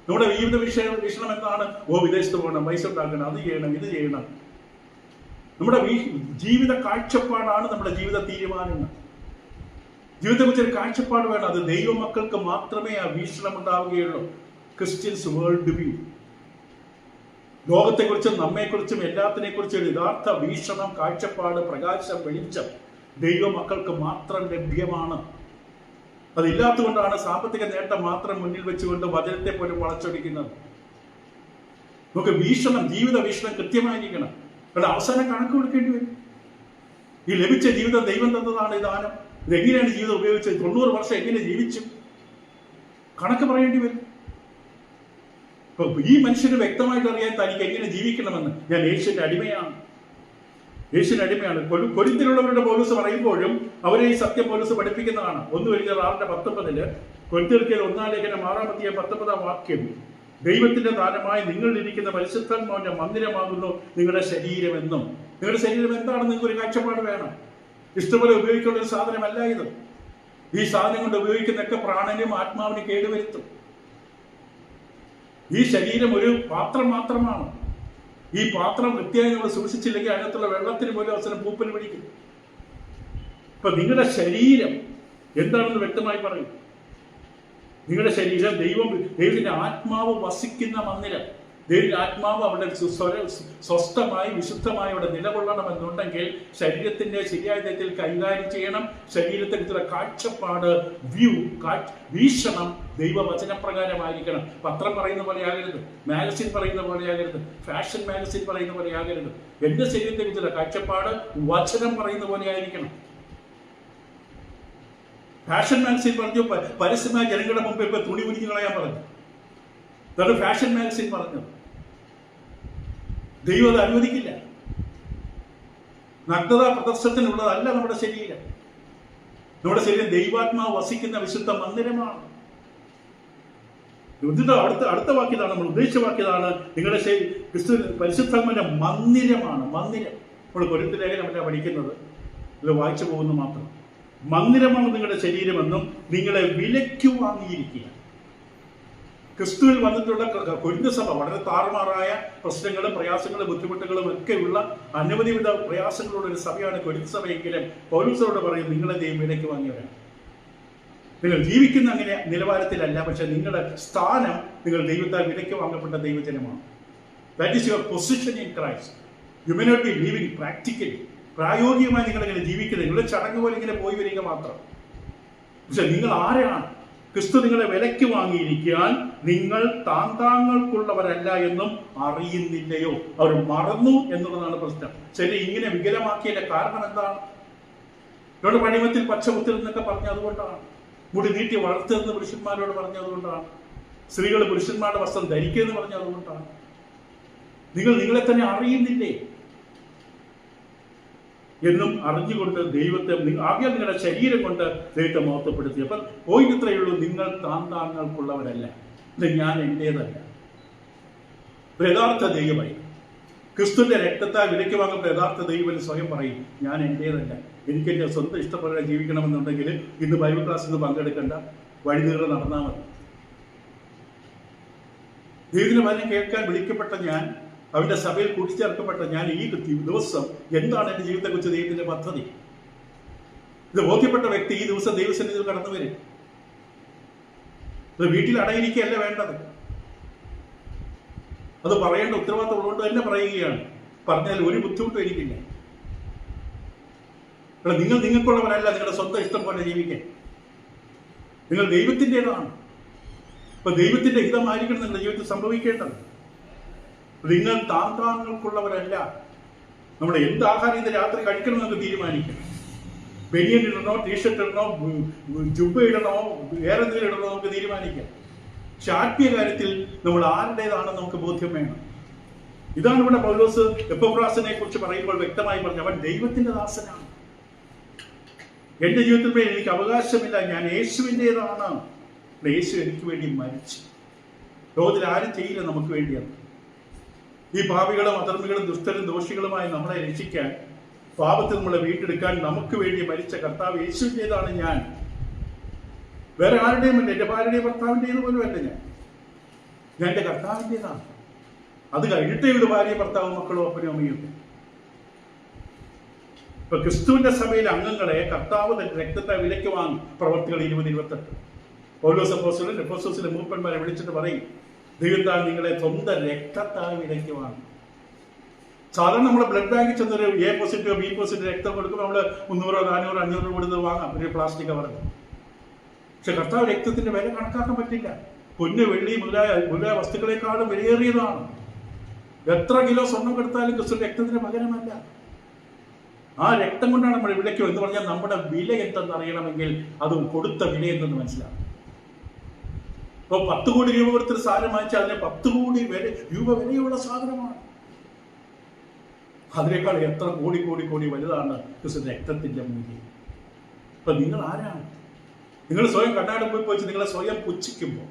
Speaker 1: നമ്മുടെ ജീവിത വീക്ഷണം എന്താണ്? വിദേശത്ത് പോകണം, പൈസ ഉണ്ടാക്കണം, അത് ചെയ്യണം, ഇത് ചെയ്യണം. നമ്മുടെ ജീവിത കാഴ്ചപ്പാടാണ് നമ്മുടെ ജീവിത തീരുമാനങ്ങൾ. ജീവിതത്തെക്കുറിച്ച് ഒരു കാഴ്ചപ്പാട് വേണം. അത് ദൈവമക്കൾക്ക് മാത്രമേ ആ വീക്ഷണം ഉണ്ടാവുകയുള്ളൂ. Christians world view. ലോകത്തെക്കുറിച്ചും നമ്മെക്കുറിച്ചും എല്ലാത്തിനെക്കുറിച്ചും ഒരു യഥാർത്ഥ വീക്ഷണം, കാഴ്ചപ്പാട്, പ്രകാശം, വെളിച്ചം ദൈവമക്കൾക്ക് മാത്രം ലഭ്യമാണ്. അതില്ലാത്തതുകൊണ്ടാണ് സാമ്പത്തിക നേട്ടം മാത്രം മുന്നിൽ വെച്ചുകൊണ്ട് വചനത്തെ പോലും വളച്ചൊടിക്കുന്നത്. നമുക്ക് വീക്ഷണം, ജീവിത വീക്ഷണം കൃത്യമായിരിക്കണം. അവിടെ അവസാനം കണക്ക് കൊടുക്കേണ്ടി വരും. ഈ ലഭിച്ച ജീവിതം ദൈവം തന്നതാണ്, ഈ ദാനം. ഇതെങ്ങനെയാണ് ജീവിതം ഉപയോഗിച്ചത്? 90 വർഷം എങ്ങനെ ജീവിച്ചു? കണക്ക് പറയേണ്ടി വരും. അപ്പൊ ഈ മനുഷ്യന് വ്യക്തമായിട്ട് അറിയാൻ തനിക്ക് എങ്ങനെ ജീവിക്കണമെന്ന്. ഞാൻ യേശുവിന്റെ അടിമയാണ്, യേശുവിന്റെ അടിമയാണ്. കൊരിന്ത്യയിലുള്ളവരുടെ പൗലോസ് പറയുമ്പോഴും അവരെ ഈ സത്യം പൗലോസ് പഠിപ്പിക്കുന്നതാണ്. 1 Corinthians 6:19 കൊരിന്ത്യർക്കെതിരെ 1 ലേഖനം 6-19 ദൈവത്തിന്റെ ദാനമായി നിങ്ങളിലിരിക്കുന്ന പരിശുദ്ധാത്മാവിന്റെ മന്ദിരമാകുന്നു നിങ്ങളുടെ ശരീരമെന്നും. നിങ്ങളുടെ ശരീരം എന്താണെന്ന് നിങ്ങൾക്ക് ഒരു കാഴ്ചപ്പാട് വേണം. ഇഷ്ടംപോലെ ഉപയോഗിക്കുന്ന ഒരു സാധനമല്ല ഇത്. ഈ സാധനം കൊണ്ട് ഉപയോഗിക്കുന്നതൊക്കെ പ്രാണനും ആത്മാവിനും കേടുവരുത്തും. ഈ ശരീരം ഒരു പാത്രം മാത്രമാണ്. ഈ പാത്രം വൃത്തിയായി നമ്മൾ സൂക്ഷിച്ചില്ലെങ്കിൽ അതിനകത്തുള്ള വെള്ളത്തിന് പോലും അവസരം പൂപ്പൽ പിടിക്കും. ഇപ്പൊ നിങ്ങളുടെ ശരീരം എന്താണെന്ന് വ്യക്തമായി പറയും. നിങ്ങളുടെ ശരീരം ദൈവത്തിന്റെ ആത്മാവ് വസിക്കുന്ന മന്ദിരം. ദൈവത്തിന്റെ ആത്മാവ് അവിടെ സ്വസ്ഥമായി വിശുദ്ധമായി അവിടെ നിലകൊള്ളണമെന്നുണ്ടെങ്കിൽ ശരീരത്തിന്റെ ശരിയായ തരത്തിൽ കൈകാര്യം ചെയ്യണം. ശരീരത്തിലുള്ള കാഴ്ചപ്പാട്, വീക്ഷണം ദൈവവചനപ്രകാരമായിരിക്കണം. പത്രം പറയുന്ന പോലെ ആകരുത്, മാഗസിൻ പറയുന്ന പോലെ ആകരുത്, ഫാഷൻ മാഗസിൻ പറയുന്ന പോലെ ആകരുത്. എന്റെ ശരീരത്തെ കുറിച്ചുള്ള കാഴ്ചപ്പാട് വചനം പറയുന്ന പോലെ ആയിരിക്കണം. ഫാഷൻ മാഗസിൻ പറഞ്ഞു പരസ്യമായ ജനങ്ങളുടെ മുമ്പ് ഇപ്പൊ തുണി കുനിഞ്ഞു കളയാൻ പറഞ്ഞു. അതാണ് ഫാഷൻ മാഗസിൻ പറഞ്ഞത്. ദൈവം അത് അനുവദിക്കില്ല. നഗ്നതാ പ്രദർശനത്തിനുള്ളതല്ല നമ്മുടെ ശരീരം. നമ്മുടെ ശരീരം ദൈവാത്മാവ് വസിക്കുന്ന വിശുദ്ധ മന്ദിരമാണ്. അടുത്ത വാക്യതാണ്, നമ്മൾ ഉദ്ദേശിച്ച വാക്യതാണ്. നിങ്ങളുടെ ക്രിസ്തു പരിശുദ്ധാത്മാവിന്റെ മന്ദിരമാണ്. മന്ദിരം നമ്മൾ കൊരിന്ത്യർ ലേഖനമല്ല പഠിക്കുന്നത്, ഇത് വായിച്ചു പോകുന്നു മാത്രം. മന്ദിരമാണ് നിങ്ങളുടെ ശരീരമെന്നും നിങ്ങളെ വിലയ്ക്ക് വാങ്ങിയിരിക്കുക. ക്രിസ്തുവിൽ വന്നിട്ടുള്ള കൊരിന്ത്യർ സഭ വളരെ താറുമാറായ പ്രശ്നങ്ങളും പ്രയാസങ്ങളും ബുദ്ധിമുട്ടുകളും ഒക്കെയുള്ള അനവധി വിധ പ്രയാസങ്ങളുള്ള ഒരു സഭയാണ് കൊരിന്ത്യർ സഭയെങ്കിലും പൗലോസോട് പറയും, നിങ്ങളെ ദൈവം വിലയ്ക്ക് വാങ്ങിയവരാണ്. നിങ്ങൾ ജീവിക്കുന്ന അങ്ങനെ നിലവാരത്തിലല്ല, പക്ഷെ നിങ്ങളുടെ സ്ഥാനം നിങ്ങൾ ദൈവത്താൽ വിലയ്ക്ക് വാങ്ങപ്പെട്ട ദൈവജനമാണ്. That is your position in Christ. You may not be living practically. പ്രായോഗികമായി നിങ്ങൾ ഇങ്ങനെ ജീവിക്കുന്നത്, നിങ്ങളുടെ ചടങ്ങ് പോലെ ഇങ്ങനെ പോയി വരിക മാത്രം. പക്ഷെ നിങ്ങൾ ആരാണ്? ക്രിസ്തു നിങ്ങളെ വിലയ്ക്ക് വാങ്ങിയിരിക്കാൻ നിങ്ങൾ താങ്താങ്ങൾക്കുള്ളവരല്ല എന്നും അറിയുന്നില്ലയോ? അവർ മറന്നു എന്നുള്ളതാണ് പ്രശ്നം. ശരി, ഇങ്ങനെ വികലമാക്കിയതിന്റെ കാരണം എന്താണ്? ഇവിടെ പണിമത്തിൽ പച്ച കുത്തിരുന്നൊക്കെ പറഞ്ഞ അതുകൊണ്ടാണ്. മുടി നീട്ടി വളർത്തുന്ന പുരുഷന്മാരോട് പറഞ്ഞതുകൊണ്ടാണ്. സ്ത്രീകൾ പുരുഷന്മാരുടെ വസ്ത്രം ധരിക്കുമെന്ന് പറഞ്ഞതുകൊണ്ടാണ്. നിങ്ങൾ നിങ്ങളെ തന്നെ അറിയുന്നില്ലേ എന്നും അറിഞ്ഞുകൊണ്ട് ദൈവത്തെ ആകെ നിങ്ങളുടെ ശരീരം കൊണ്ട് ദൈവത്തെ മഹത്വപ്പെടുത്തി. അപ്പം പോയിന്റ് ഇത്രയേ ഉള്ളൂ, നിങ്ങൾ താങ്താങ്ങൾക്കുള്ളവരല്ല, ഇത് ഞാൻ എന്റേതല്ല. യഥാർത്ഥ ദൈവമായി ക്രിസ്തുവിന്റെ രക്തത്താൽ വിലയ്ക്ക് വാങ്ങുമ്പോൾ യഥാർത്ഥ ദൈവം സ്വയം പറയും, ഞാൻ എന്റേതല്ല, എനിക്ക് എന്റെ സ്വന്തം ഇഷ്ടപ്രകാരം ജീവിക്കണമെന്നുണ്ടെങ്കിൽ ഇന്ന് ബൈബിൾ ക്ലാസ്സിൽ നിന്ന് പങ്കെടുക്കേണ്ട, വഴിനീളെ നടന്നാൽ മതി. ദൈവത്തിന്റെ വചനം കേൾക്കാൻ വിളിക്കപ്പെട്ട ഞാൻ, അവന്റെ സഭയിൽ കൂട്ടിച്ചേർക്കപ്പെട്ട ഞാൻ, ഈ ദിവസം എന്താണ് എന്റെ ജീവിതത്തെക്കുറിച്ച് ദൈവത്തിന്റെ പദ്ധതി, ഇത് ബോധ്യപ്പെട്ട വ്യക്തി ഈ ദിവസം ദൈവസന്നിധിയിൽ കടന്നു വരും. ഇത് വീട്ടിൽ അടയിരിക്കുകയല്ല വേണ്ടത്. അത് പറയേണ്ട ഉത്തരവാദിത്തം ഉള്ളതുകൊണ്ട് തന്നെ പറയുകയാണ്. പറഞ്ഞാൽ ഒരു ബുദ്ധിമുട്ടും എനിക്കില്ല. നിങ്ങൾ നിങ്ങൾക്കുള്ളവരല്ല, നിങ്ങളുടെ സ്വന്തം ഇഷ്ടം പോലെ ജീവിക്കാൻ. നിങ്ങൾ ദൈവത്തിൻ്റെതാണ്. അപ്പൊ ദൈവത്തിന്റെ ഹിതമായിരിക്കണം നിങ്ങളുടെ ജീവിതത്തിൽ സംഭവിക്കേണ്ടത്. നിങ്ങൾ താങ്താങ്ങൾക്കുള്ളവരല്ല. നമ്മുടെ എന്ത് ആഹാരം ഇത് രാത്രി കഴിക്കണമെന്നൊക്കെ തീരുമാനിക്കണം. ബനിയൻ ഇടണോ, ടീഷർട്ട് ഇടണോ, ജുബ്ബ ഇടണോ, വേറെ എന്തെങ്കിലും ഇടണോ നമുക്ക് തീരുമാനിക്കാം. പക്ഷെ ആത്മീയ കാര്യത്തിൽ നമ്മൾ ആരുടേതാണെന്ന് നമുക്ക് ബോധ്യം വേണം. ഇതാണ് ഇവിടെ പൗലോസ് എപ്പഫ്രാസിനെ കുറിച്ച് പറയുമ്പോൾ വ്യക്തമായി പറഞ്ഞു, അവൻ ദൈവത്തിന്റെ ദാസനാണ്. എന്റെ ജീവിതത്തിൽ എനിക്ക് അവകാശമില്ല, ഞാൻ യേശുവിൻ്റെതാണ്. യേശു എനിക്ക് വേണ്ടി മരിച്ചു. ലോകത്തിൽ ആരും ചെയ്യില്ല നമുക്ക് വേണ്ടിയാണ്. ഈ പാപികളും അധർമ്മികളും ദുഷ്ടരും ദോഷികളുമായി നമ്മളെ രക്ഷിക്കാൻ, പാപത്തിൽ നമ്മളെ വീണ്ടെടുക്കാൻ നമുക്ക് വേണ്ടി മരിച്ച കർത്താവ് യേശുവിൻ്റെതാണ് ഞാൻ. വേറെ ആരുടെയും അല്ല, എൻ്റെ ഭാര്യയുടെയും ഭർത്താവിൻ്റെത് പോലും അല്ല. ഞാൻ എൻ്റെ കർത്താവിൻ്റെതാണ്. അത് കഴിഞ്ഞിട്ടേ ഇവിടെ ഭാര്യ ഭർത്താവും മക്കളും അപ്പനും അമ്മയും. ഇപ്പൊ ക്രിസ്തുവിന്റെ സഭയിലെ അംഗങ്ങളെ കർത്താവ് തന്റെ രക്തത്തെ വിലയ്ക്ക് വാങ്ങി. പ്രവർത്തികൾ 20:28. പൗലോസ് അപ്പോസ്തലൻ എഫെസോസിലെ മൂപ്പന്മാരെ വിളിച്ചിട്ട് പറയും, ദൈവത്താൽ നിങ്ങളെ സ്വന്തം രക്തത്താൽ വിലയ്ക്ക് വാങ്ങി. സാധാരണ നമ്മളെ ബ്ലഡ് ബാങ്കിൽ ചെന്നൊരു എ പോസിറ്റീവ് ബി പോസിറ്റീവ് രക്തം കൊടുക്കുമ്പോൾ നമ്മള് 300, 400, 500 കൊടുത്ത് വാങ്ങാം, ഒരു പ്ലാസ്റ്റിക് കവറിൽ. പക്ഷെ കർത്താവ് രക്തത്തിന്റെ വില കണക്കാക്കാൻ പറ്റില്ല. പൊന്ന്, വെള്ളി മുതലായ വസ്തുക്കളെക്കാളും വിലയേറിയതാണ്. എത്ര കിലോ സ്വർണം കൊടുത്താലും ക്രിസ്തു രക്തത്തിന് പകരമല്ല. ആ രക്തം കൊണ്ടാണ് നമ്മൾ വിലയ്ക്കോ എന്ന് പറഞ്ഞാൽ നമ്മുടെ വില എന്തെന്ന് അറിയണമെങ്കിൽ അത് കൊടുത്ത വില എന്തെന്ന് മനസ്സിലാവും. ഇപ്പൊ 10 കോടി രൂപ കൊടുത്തൊരു സാധനം വാങ്ങിച്ചാൽ അതിന് 10 കോടി രൂപ വിലയുള്ള സാധനമാണ്. അതിനേക്കാൾ എത്ര കോടി വലുതാണ് ക്രിസ്തു രക്തത്തിന്റെ മൂല്യം. അപ്പൊ നിങ്ങൾ ആരാണ്? നിങ്ങൾ സ്വയം കണ്ണാടി പോയി വെച്ച് നിങ്ങളെ സ്വയം പുച്ഛിക്കുമ്പോൾ,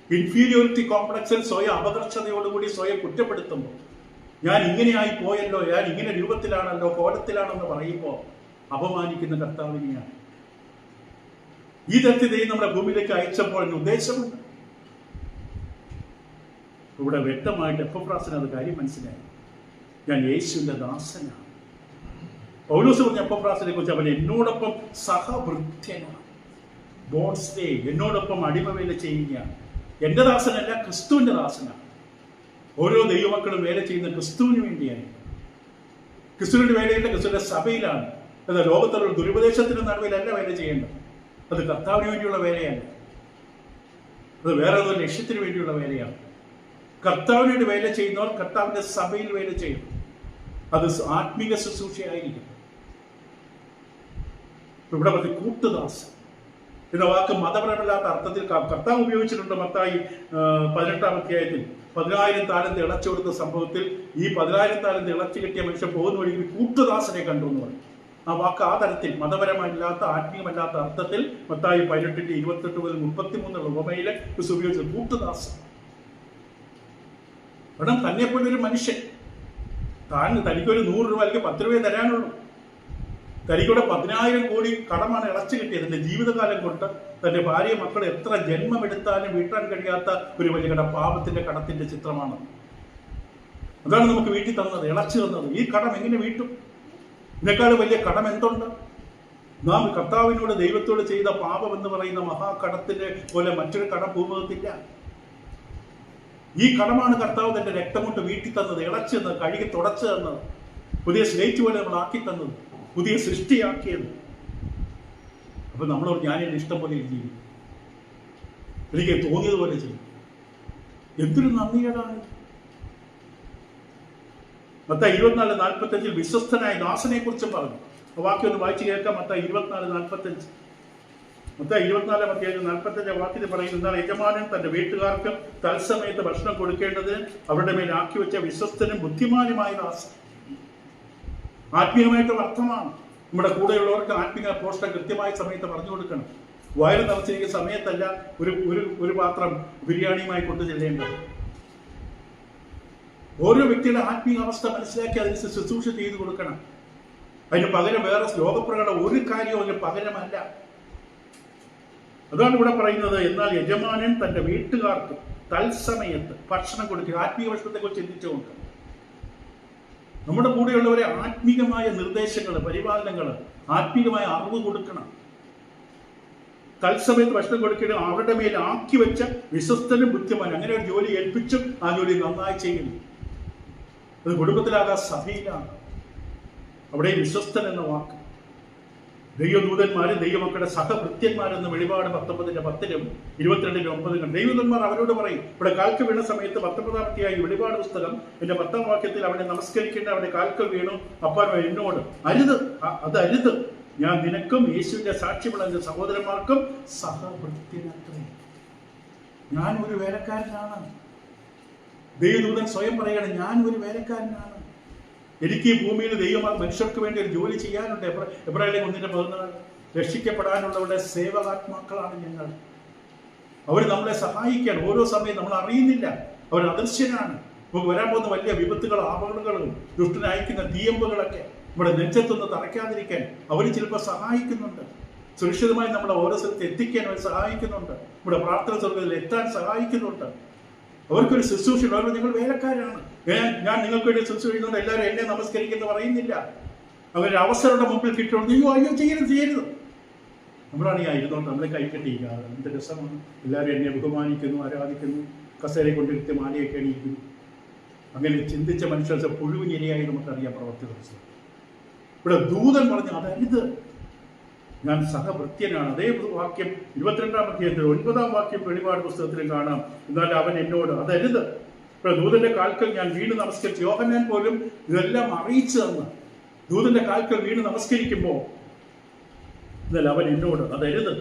Speaker 1: ഇൻഫീരിയോറിറ്റി കോംപ്ലക്സിൽ സ്വയം അപകർഷതയോടുകൂടി സ്വയം കുറ്റപ്പെടുത്തുമ്പോൾ, ഞാൻ ഇങ്ങനെയായി പോയല്ലോ, ഞാൻ ഇങ്ങനെ രൂപത്തിലാണല്ലോ, കോലത്തിലാണെന്ന് പറയുമ്പോൾ അപമാനിക്കുന്ന കർത്താവിനെയാണ്. ഈ തരത്തിൽ ദൈവം നമ്മുടെ ഭൂമിയിലേക്ക് അയച്ചപ്പോൾ അതിന് ഉദ്ദേശമുണ്ട്. ഇവിടെ വ്യക്തമായിട്ട് എപ്പഫ്രാസിന് അത് കാര്യം മനസ്സിലായി. ഞാൻ യേശുവിന്റെ ദാസനാണ്. പൗലോസ് പറഞ്ഞ എപ്പഫ്രാസിനെ കുറിച്ച് അവൻ എന്നോടൊപ്പം സഹവൃത്യനാണ്, ബോണ്ട് സ്ലേ, എന്നോടൊപ്പം അടിമവേല ചെയ്യുകയാണ്. എൻ്റെ ദാസനല്ല, ക്രിസ്തുവിന്റെ ദാസനാണ്. ഓരോ ദൈവമക്കളും വേല ചെയ്യുന്ന ക്രിസ്തുവിന് വേണ്ടിയാണ്. ക്രിസ്തുവിന്റെ വേലയുടെ ക്രിസ്തുവിന്റെ സഭയിലാണ്. അത് ലോകത്തുള്ള ദുരുപദേശത്തിന്റെ നടുവിലല്ല വേല ചെയ്യേണ്ടത്. അത് കർത്താവിന് വേണ്ടിയുള്ള വേലയല്ല, അത് വേറെ ഒരു ലക്ഷ്യത്തിന് വേണ്ടിയുള്ള വേലയാണ്. കർത്താവിന് വേണ്ടി വേല ചെയ്യുന്നവർ കർത്താവിന്റെ സഭയിൽ വേല ചെയ്യും. അത് ആത്മീക ശുശ്രൂഷയായിരിക്കും. ഇവിടെ പറഞ്ഞ കൂട്ടുദാസൻ എന്ന വാക്ക് മതപരമല്ലാത്ത അർത്ഥത്തിൽ കർത്താവ് ഉപയോഗിച്ചിട്ടുണ്ട്. മത്തായി 18-ാം അധ്യായത്തിൽ 10,000 താലന്ത് ഇളച്ചു കൊടുത്ത സംഭവത്തിൽ ഈ 10,000 താലന്ത് ഇളച്ചു കിട്ടിയ മനുഷ്യൻ പോകുന്ന വഴി കൂട്ടുദാസനെ കണ്ടു എന്ന് പറയും. ആ വാക്ക് ആ തരത്തിൽ മതപരമല്ലാത്ത ആത്മീയമല്ലാത്ത അർത്ഥത്തിൽ മത്തായി 18-28 മുതൽ 33 ഉപമയിലെ ഉപയോഗിച്ചത് കൂട്ടുദാസൻ. കാരണം തന്നെപ്പോലൊരു മനുഷ്യൻ തനിക്കൊരു 100 രൂപ അല്ലെങ്കിൽ 10 രൂപയെ തരാനുള്ളൂ. തനിക്കൂടെ 10,000 കോടി കടമാണ് ഇളച്ചു കിട്ടിയത്. തന്റെ ജീവിതകാലം കൊണ്ട് തന്റെ ഭാര്യ മക്കൾ എത്ര ജന്മമെടുത്താലും വീട്ടാൻ കഴിയാത്ത ഒരു വലിയ കട, പാപത്തിന്റെ കടത്തിന്റെ ചിത്രമാണ്. അതാണ് നമുക്ക് വീട്ടിൽ തന്നത്, ഇളച്ചു തന്നത്. ഈ കടം എങ്ങനെ വീട്ടും? ഇതിനേക്കാൾ വലിയ കടം എന്തുണ്ട്? നാം കർത്താവിനോട് ദൈവത്തോട് ചെയ്ത പാപം എന്ന് പറയുന്ന മഹാകടത്തിന്റെ പോലെ മറ്റൊരു കടം ഭൂമുഖത്തില്ല. ഈ കടമാണ് കർത്താവ് തന്റെ രക്തം കൊണ്ട് വീട്ടിൽ തന്നത്, ഇളച്ചു തന്നത്, കഴുകി തുടച്ചു തന്നത്, പുതിയ സ്ലേറ്റ് പോലെ നമ്മൾ ആക്കി തന്നത്, പുതിയ സൃഷ്ടിയാക്കിയത്. അപ്പൊ നമ്മളോട് ഞാൻ എൻ്റെ ഇഷ്ടം പോലെ ചെയ്യും, എനിക്ക് തോന്നിയതുപോലെ ചെയ്യും. എന്തൊരു നന്ദികേടാണ്. മത്തായി 24:45 വിശ്വസ്തനായ ദാസനെ കുറിച്ചും പറഞ്ഞു. വാക്യം ഒന്ന് വായിച്ചു കേൾക്കാം. മത്തായി 24:45. മത്തായി 24:45 വാക്യത്തിൽ പറയുന്നത്, യജമാനൻ തന്റെ വീട്ടുകാർക്ക് തത്സമയത്ത് ഭക്ഷണം കൊടുക്കേണ്ടതിന് അവരുടെ മേൽ ആക്കി വെച്ച വിശ്വസ്തനും ബുദ്ധിമാനുമായ ദാസൻ. ആത്മീയമായിട്ടുള്ള അർത്ഥമാണ്. നമ്മുടെ കൂടെയുള്ളവർക്ക് ആത്മീയ പോഷണം കൃത്യമായ സമയത്ത് പറഞ്ഞു കൊടുക്കണം. വയറ് നിറച്ചിരിക്കുന്ന സമയത്തല്ല ഒരു പാത്രം ബിരിയാണിയുമായി കൊണ്ടു ചെല്ലേണ്ടത്. ഓരോ വ്യക്തിയുടെ ആത്മീയ അവസ്ഥ മനസ്സിലാക്കി അതിന് ശുശ്രൂഷ ചെയ്തു കൊടുക്കണം. അതിന് പകരം വേറെ ലോകപ്രകട ഒരു കാര്യവും അതിന് പകരമല്ല. അതാണ് ഇവിടെ പറയുന്നത്. എന്നാൽ യജമാനൻ തന്റെ വീട്ടുകാർക്ക് തത്സമയത്ത് ഭക്ഷണം കൊടുക്കുക. ആത്മീയ ഭക്ഷണത്തെ കുറിച്ച് ചിന്തിച്ചുകൊണ്ട് നമ്മുടെ കൂടെയുള്ളവരെ ആത്മീകമായ നിർദ്ദേശങ്ങൾ, പരിപാലനങ്ങൾ, ആത്മീകമായ അറിവ് കൊടുക്കണം. തത്സമയത്ത് ഭക്ഷണം കൊടുക്കണം. അവരുടെ മേൽ ആക്കി വെച്ച വിശ്വസ്തനും ബുദ്ധിമാനും. അങ്ങനെ ഒരു ജോലി ഏൽപ്പിച്ചും ആ ജോലി നന്നായി ചെയ്യുന്നു. അത് കുടുംബത്തിലാകാം, സഭയിലാണ്. അവിടെ വിശ്വസ്തൻ എന്ന വാക്ക്. ദൈവദൂതന്മാരും ദൈവമക്കളുടെ സഹഭൃത്യന്മാരെന്ന് വെളിപാട് 19:10 22:9 ദൈവദൂതന്മാർ അവരോട് പറയും. ഇവിടെ കാൽക്ക് വീണ സമയത്ത് 19-ാം അധ്യായം വെളിപാട് പുസ്തകം 10-ാം വാക്യത്തിൽ അവനെ നമസ്കരിക്കേണ്ട, അവന്റെ കാൽക്കൽ വീണു. അപ്പോൾ എന്നോട് അരുത്, അത് അരുത്, ഞാൻ നിനക്കും യേശുവിന്റെ സാക്ഷ്യമുള്ള എന്റെ സഹോദരന്മാർക്കും സഹഭൃത്യനത്രേ. ഞാൻ ഒരു വേലക്കാരനാണ്. ദൈവദൂതൻ സ്വയം പറയണം, ഞാൻ ഒരു വേലക്കാരനാണ്. എനിക്ക് ഈ ഭൂമിയിൽ മനുഷ്യർക്ക് വേണ്ടി ഒരു ജോലി ചെയ്യാനുണ്ട്. എബ്രായർ 1:14 രക്ഷിക്കപ്പെടാനുള്ളവരുടെ സേവകാത്മാക്കളാണ് ഞങ്ങൾ. അവർ നമ്മളെ സഹായിക്കാൻ ഓരോ സമയം നമ്മൾ അറിയുന്നില്ല. അവർ അദൃശ്യനാണ്. നമുക്ക് വരാൻ പോകുന്ന വലിയ വിപത്തുകൾ, ആപത്തുകളും ദുഷ്ടനയക്കുന്ന തീയമ്പുകളൊക്കെ നമ്മുടെ നെഞ്ചത്തൊന്ന് തറയ്ക്കാതിരിക്കാൻ അവർ ചിലപ്പോൾ സഹായിക്കുന്നുണ്ട്. സുരക്ഷിതമായി നമ്മളെ ഓരോ സ്ഥലത്ത് എത്തിക്കാൻ അവർ സഹായിക്കുന്നുണ്ട്. നമ്മുടെ പ്രാർത്ഥന സ്വർഗ്ഗത്തിൽ എത്താൻ സഹായിക്കുന്നുണ്ട്. അവർക്കൊരു ശുശ്രൂഷ. അവർ നിങ്ങൾ വേലക്കാരാണ്. ഞാൻ നിങ്ങൾക്ക് വേണ്ടി ശുശ്രൂഷ ചെയ്യുന്നുണ്ട്, എല്ലാവരും എന്നെ നമസ്കരിക്കുന്നു പറയുന്നില്ല. അവരുടെ അവസരയുടെ മുമ്പിൽ കിട്ടുകൊണ്ട് അയ്യോ ചെയ്യരുത്. നമ്മളാണ് ഈ ഇരുന്നോണ്ട് നമ്മളെ കൈകെട്ടിയിരിക്കാറ്. എന്ത് രസമാണ്. എല്ലാവരും എന്നെ ബഹുമാനിക്കുന്നു, ആരാധിക്കുന്നു, കസേരയെ കൊണ്ടിരുത്തി മാലയൊക്കെ അണിയിക്കുന്നു. അങ്ങനെ ചിന്തിച്ച മനുഷ്യർ പുഴുവിനിരയായി നമുക്കറിയാം പ്രവർത്തി. ഇവിടെ ദൂതൻ പറഞ്ഞു അതരുത്, ഞാൻ സഹഭൃത്യനാണ്. അതേ വാക്യം 22-ാം അധ്യായത്തിൽ 9-ാം വാക്യം വെളിപാട് പുസ്തകത്തിലും കാണാം. എന്നാൽ അവൻ എന്നോട് അതരുത്. ഇവിടെ ദൂതന്റെ കാൽക്കൽ ഞാൻ വീണ് നമസ്കരിച്ചു. യോഹന്നാൻ പോലും ഇതെല്ലാം അറിയിച്ചു തന്ന് ദൂതന്റെ കാൽക്കൽ വീണ് നമസ്കരിക്കുമ്പോൾ എന്നാൽ അവൻ എന്നോട് അതരുത്,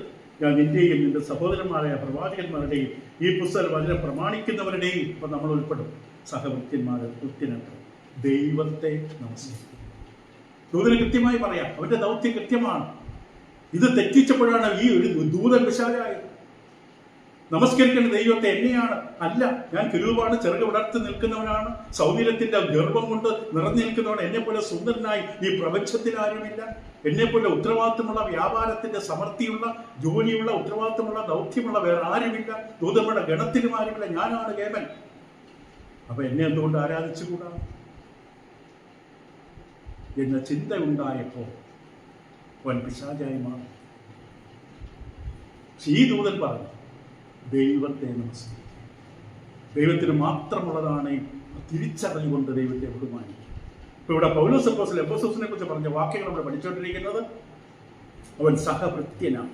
Speaker 1: ഞാൻ നിന്റെയും നിന്റെ സഹോദരന്മാരായ പ്രവാചകന്മാരുടെയും ഈ പുസ്തകം വചനം പ്രമാണിക്കുന്നവരുടെയും ഇപ്പൊ നമ്മൾ ഉൾപ്പെടും സഹഭൃത്യന്മാര് കൃത്യനത്ര ദൈവത്തെ നമസ്കരിക്കും. ദൂതന് കൃത്യമായി പറയാം, അവന്റെ ദൗത്യം കൃത്യമാണ്. ഇത് തെറ്റിച്ചപ്പോഴാണ് ഈ ഒരു ദൂതൻ വിശാലായത്. നമസ്കരിക്കേണ്ട ദൈവത്തെ എന്നെയാണ്, അല്ല, ഞാൻ കിരൂപാണ്, ചെറുക വിടർത്തി നിൽക്കുന്നവനാണ്, സൗന്ദര്യത്തിന്റെ ഗർഭം കൊണ്ട് നിറഞ്ഞു നിൽക്കുന്നവൻ, എന്നെ പോലെ സുന്ദരനായി ഈ പ്രപഞ്ചത്തിൽ ആരുമില്ല. എന്നെപ്പോലെ ഉത്തരവാദിത്തമുള്ള, വ്യാപാരത്തിന്റെ സമൃദ്ധിയുള്ള, ജോലിയുള്ള, ഉത്തരവാദിത്തമുള്ള, ദൗത്യമുള്ള വേറെ ആരുമില്ല. ദൂതന്മാരുടെ ഗണത്തിലും ആരുമില്ല. ഞാനാണ് കേവൻ. അപ്പൊ എന്നെ എന്തുകൊണ്ട് ആരാധിച്ചുകൂടാ എന്ന ചിന്ത ഉണ്ടായപ്പോൾ അവൻ പിശാചായി മാറി. ഈ ദൂതൻ പറഞ്ഞു, ദൈവത്തെ നമസ്കരിക്കും. ദൈവത്തിന് മാത്രമുള്ളതാണ് തിരിച്ചറിഞ്ഞുകൊണ്ട് ദൈവത്തെ ബഹുമാനിക്കും. ഇപ്പൊ ഇവിടെ പൗലോസ് അപ്പോസ്തലൻ എഫെസോസിനെ കുറിച്ച് പറഞ്ഞ വാക്യങ്ങൾ നമ്മൾ പഠിച്ചുകൊണ്ടിരിക്കുന്നത് അവൻ സഹഭൃത്യനാണ്.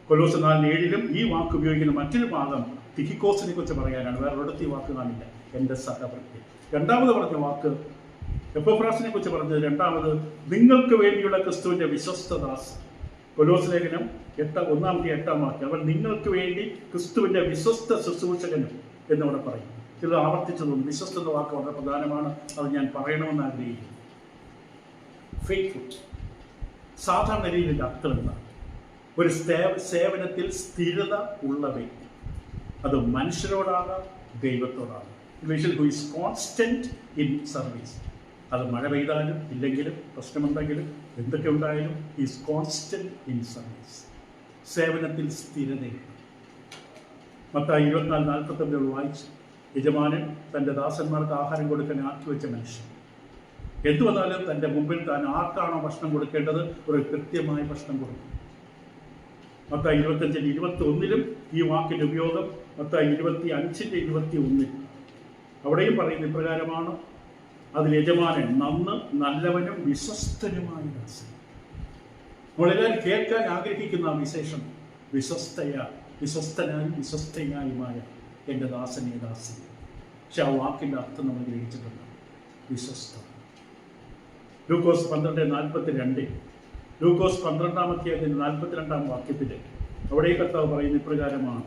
Speaker 1: കൊലോസ് 4:7 ഈ വാക്ക് ഉപയോഗിക്കുന്ന മറ്റൊരു ഭാഗം തിഹിക്കോസിനെ കുറിച്ച് പറയാനാണ്. വേറെ ഒരിടത്ത് ഈ വാക്ക് കാണില്ല. എൻ്റെ സഹഭൃത്യൻ. രണ്ടാമത് പറഞ്ഞ വാക്ക് എപ്പഫ്രാസിനെ കുറിച്ച് പറഞ്ഞത് രണ്ടാമത് നിങ്ങൾക്ക് വേണ്ടിയുള്ള ക്രിസ്തുവിന്റെ വിശ്വസ്തദാസ്. കൊലോസ് ലേഖനം 1:8 വാക്യം. അവൻ നിങ്ങൾക്ക് വേണ്ടി ക്രിസ്തുവിന്റെ വിശ്വസ്ത ശുശ്രൂഷകനും എന്നവിടെ പറയും. ഇത് ആവർത്തിച്ചതും വിശ്വസ്ത എന്ന വാക്ക് വളരെ പ്രധാനമാണ്. അത് ഞാൻ പറയണമെന്ന് ആഗ്രഹിക്കുന്നു. ഫെയ്ത്ത്ഫുൾ സാധാരണ രീതിയിൽ അർത്ഥം എന്താണ്? ഒരു സേവനത്തിൽ സ്ഥിരത ഉള്ള വ്യക്തി. അത് മനുഷ്യരോടാണ്, ദൈവത്തോടാണ്. Who is constant in service. അത് മഴ പെയ്താലും ഇല്ലെങ്കിലും പ്രശ്നമുണ്ടെങ്കിലും എന്തൊക്കെ ഉണ്ടായാലും ഈസ് കോൺസ്റ്റന്റ് ഇൻ സർവീസ്. സേവനത്തിൽ സ്ഥിരതയുണ്ട്. മത്തായി 24:49 വായിച്ചു. യജമാനൻ തൻ്റെ ദാസന്മാർക്ക് ആഹാരം കൊടുക്കാൻ ആക്കി വെച്ച മനുഷ്യൻ. എന്തു വന്നാലും തൻ്റെ മുമ്പിൽ താൻ ആർക്കാണോ ഭക്ഷണം കൊടുക്കേണ്ടത് ഒരു കൃത്യമായ ഭക്ഷണം കൊടുക്കും. മത്തായി 25:21 ഈ വാക്കിൻ്റെ ഉപയോഗം. മത്തായി 25:21 അവിടെയും പറയുന്ന ഇപ്രകാരമാണ്, അതിൽ യജമാനൻ നല്ലവനും വിശ്വസ്തനുമായ ദാസൻ. നമ്മളെല്ലാവരും കേൾക്കാൻ ആഗ്രഹിക്കുന്ന ആ വിശേഷം വിശ്വസ്തനായും വിശ്വസ്തയായുമായ എൻ്റെ ദാസനെ ദാസൻ. പക്ഷെ ആ വാക്കിൻ്റെ അർത്ഥം നമ്മൾ ഗ്രഹിച്ചിട്ടുണ്ട്. വിശ്വസ്ത. ലൂക്കോസ് 12:42 ലൂക്കോസ് 12-ാം വാക്യത്തിൽ അവിടെ കർത്താവ് പറയുന്ന ഇപ്രകാരമാണ്.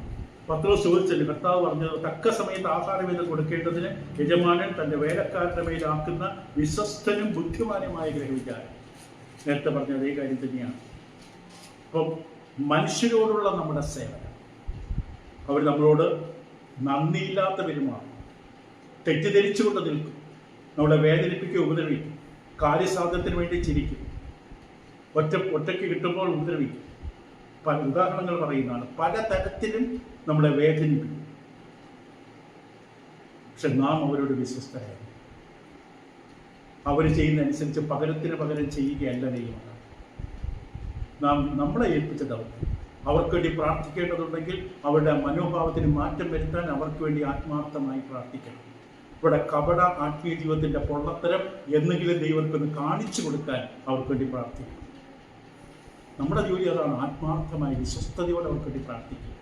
Speaker 1: പത്രോസ് ചോദിച്ചല്ലേ, കർത്താവ് പറഞ്ഞത് തക്ക സമയത്ത് ആഹാരവേദം കൊടുക്കേണ്ടതിന് യജമാനൻ തൻ്റെ വേലക്കാരുടെ മേലാക്കുന്ന വിശ്വസ്തനും ബുദ്ധിമാനുമായ ഗ്രഹിക്കാരൻ. നേരത്തെ പറഞ്ഞ അതേ കാര്യം തന്നെയാണ്. അപ്പം മനുഷ്യരോടുള്ള നമ്മുടെ സേവനം, അവർ നമ്മളോട് നന്ദിയില്ലാത്തവരുമാണ്. തെറ്റിദ്ധരിച്ചുകൊണ്ട് നിൽക്കും, നമ്മളെ വേദനിപ്പിക്കുക, ഉപദ്രവിക്കും, കാര്യസാധ്യത്തിന് വേണ്ടി ചിരിക്കും, ഒറ്റയ്ക്ക് കിട്ടുമ്പോൾ ഉപദ്രവിക്കും. പല ഉദാഹരണങ്ങൾ പറയുന്നതാണ്. പല തരത്തിലും നമ്മളെ വേദനിപ്പിക്കും. പക്ഷെ നാം അവരോട് വിശ്വസ്തരായി. അവർ ചെയ്യുന്നതനുസരിച്ച് പകരത്തിന് പകരം ചെയ്യുകയല്ല ദൈവം. നാം നമ്മളെ ഏൽപ്പിച്ച ദൗത്യം. അവർക്ക് വേണ്ടി പ്രാർത്ഥിക്കേണ്ടതുണ്ടെങ്കിൽ അവരുടെ മനോഭാവത്തിന് മാറ്റം വരുത്താൻ അവർക്ക് വേണ്ടി ആത്മാർത്ഥമായി പ്രാർത്ഥിക്കണം. ഇവിടെ കപട ആത്മീയ ജീവിതത്തിന്റെ പൊള്ളത്തരം എന്നെങ്കിലും ദൈവത്തിന് കാണിച്ചു കൊടുക്കാൻ അവർക്ക് വേണ്ടി പ്രാർത്ഥിക്കണം. നമ്മുടെ ജോലി അതാണ്. ആത്മാർത്ഥമായി വിശ്വസ്തയോടെ അവർക്ക് വേണ്ടി പ്രാർത്ഥിക്കുക.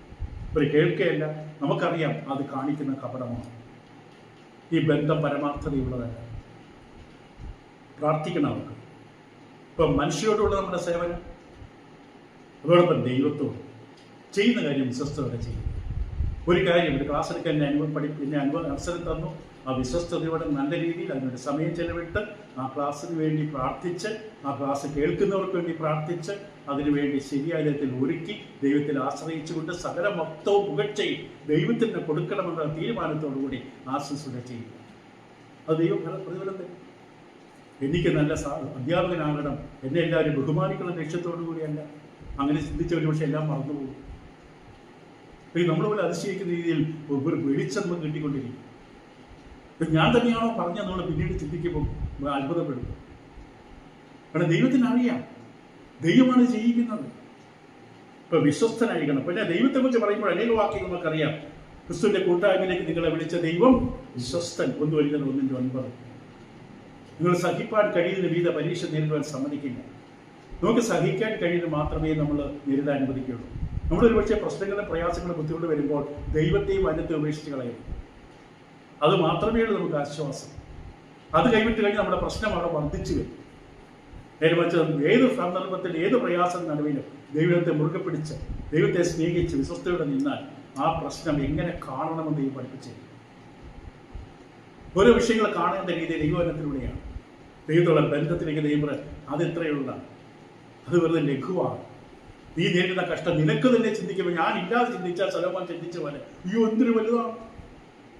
Speaker 1: ഇവർ കേൾക്കുകയല്ല, നമുക്കറിയാം അത് കാണിക്കുന്ന കപടമാണ്. ഈ ബന്ധം പരമാർത്ഥതയുള്ളതല്ല. പ്രാർത്ഥിക്കണം അവർക്ക്. ഇപ്പം മനുഷ്യരോടുള്ള നമ്മുടെ സേവനം, അതോടൊപ്പം ദൈവത്തോട് ചെയ്യുന്ന കാര്യം വിശ്വസ്തയോടെ ചെയ്യും. ഒരു കാര്യം ഒരു ക്ലാസ് എടുക്കാൻ എന്നെ അവസരം തന്നു. ആ വിശ്വസ്തയോടെ നല്ല രീതിയിൽ അതിനൊരു സമയം ചെലവിട്ട് ആ ക്ലാസ്സിന് വേണ്ടി പ്രാർത്ഥിച്ച്, ആ ക്ലാസ് കേൾക്കുന്നവർക്ക് വേണ്ടി പ്രാർത്ഥിച്ച്, അതിനുവേണ്ടി ശരിയായ തരത്തിൽ ഒരുക്കി ദൈവത്തിൽ ആശ്രയിച്ചുകൊണ്ട് സകല മൊത്തവും പുകഴ്ചയും ദൈവത്തിന് കൊടുക്കണമെന്ന തീരുമാനത്തോടുകൂടി ആശംസയുടെ ചെയ്യുക. അത് ദൈവം പ്രതിഫലം തരും. എനിക്ക് നല്ല അധ്യാപകനാകണം, എന്നെ എല്ലാവരും ബഹുമാനിക്കുന്ന ലക്ഷ്യത്തോടു കൂടിയല്ല. അങ്ങനെ ചിന്തിച്ചവർ പക്ഷെ എല്ലാം മറന്നുപോകും. നമ്മളെ അതിശയിക്കുന്ന രീതിയിൽ ഒരു വെളിച്ചം നമുക്ക് കിട്ടിക്കൊണ്ടിരിക്കും. ഞാൻ തന്നെയാണോ പറഞ്ഞ നമ്മൾ പിന്നീട് ചിന്തിക്കുമ്പോൾ അത്ഭുതപ്പെടും. കാരണം ദൈവത്തിന് അറിയാം, ദൈവമാണ് ചെയ്യിക്കുന്നത്. ഇപ്പൊ വിശ്വസ്തനായിരിക്കണം. പിന്നെ ദൈവത്തെ കുറിച്ച് പറയുമ്പോൾ അനേക വാക്യങ്ങൾ നമുക്കറിയാം. ക്രിസ്തുവിന്റെ കൂട്ടായ്മയിലേക്ക് നിങ്ങളെ വിളിച്ച ദൈവം വിശ്വസ്തൻ. 1:9 നിങ്ങൾ സഹിപ്പാൻ കഴിയുന്ന വിധ പരീക്ഷ നേരിടുവാൻ സമ്മതിക്കില്ല. നമുക്ക് സഹിക്കാൻ കഴിയുന്നത് മാത്രമേ നമ്മൾ നേരിടാൻ അനുവദിക്കുകയുള്ളൂ. നമ്മളൊരു പക്ഷേ പ്രശ്നങ്ങളും പ്രയാസങ്ങളും ബുദ്ധിമുട്ട് വരുമ്പോൾ ദൈവത്തെയും വചനത്തെ ഉപേക്ഷിച്ച് കളയും. അത് മാത്രമേ ഉള്ളൂ നമുക്ക് ആശ്വാസം. അത് കൈവിട്ട് കഴിഞ്ഞ് നമ്മുടെ പ്രശ്നം അവിടെ വർദ്ധിച്ചു വരും. നേരെ മറിച്ച് ഏത് സന്ദർഭത്തിൽ ഏത് പ്രയാസം നടുവിലും ദൈവത്തെ മുറുകെ പിടിച്ച് ദൈവത്തെ സ്നേഹിച്ച് വിശ്വസ്തയോടെ നിന്നാൽ ആ പ്രശ്നം എങ്ങനെ കാണണമെന്ന് ദൈവം പഠിപ്പിച്ചു. ഓരോ വിഷയങ്ങൾ കാണേണ്ട രീതി ദൈവവചനത്തിലൂടെയാണ്. ദൈവത്തോളം ബന്ധത്തിലേക്ക് ദൈവം അത് എത്രയുള്ളതാണ്. അത് വെറുതെ ലഘുവാണ്. നീ നേരിടുന്ന കഷ്ടം നിനക്ക് തന്നെ ചിന്തിക്കുമ്പോൾ ഞാൻ ഇല്ലാതെ ചിന്തിച്ചാൽ സലോമോൻ ചിന്തിച്ച പോലെ അയ്യോ എന്തൊരു വലുതാണ്.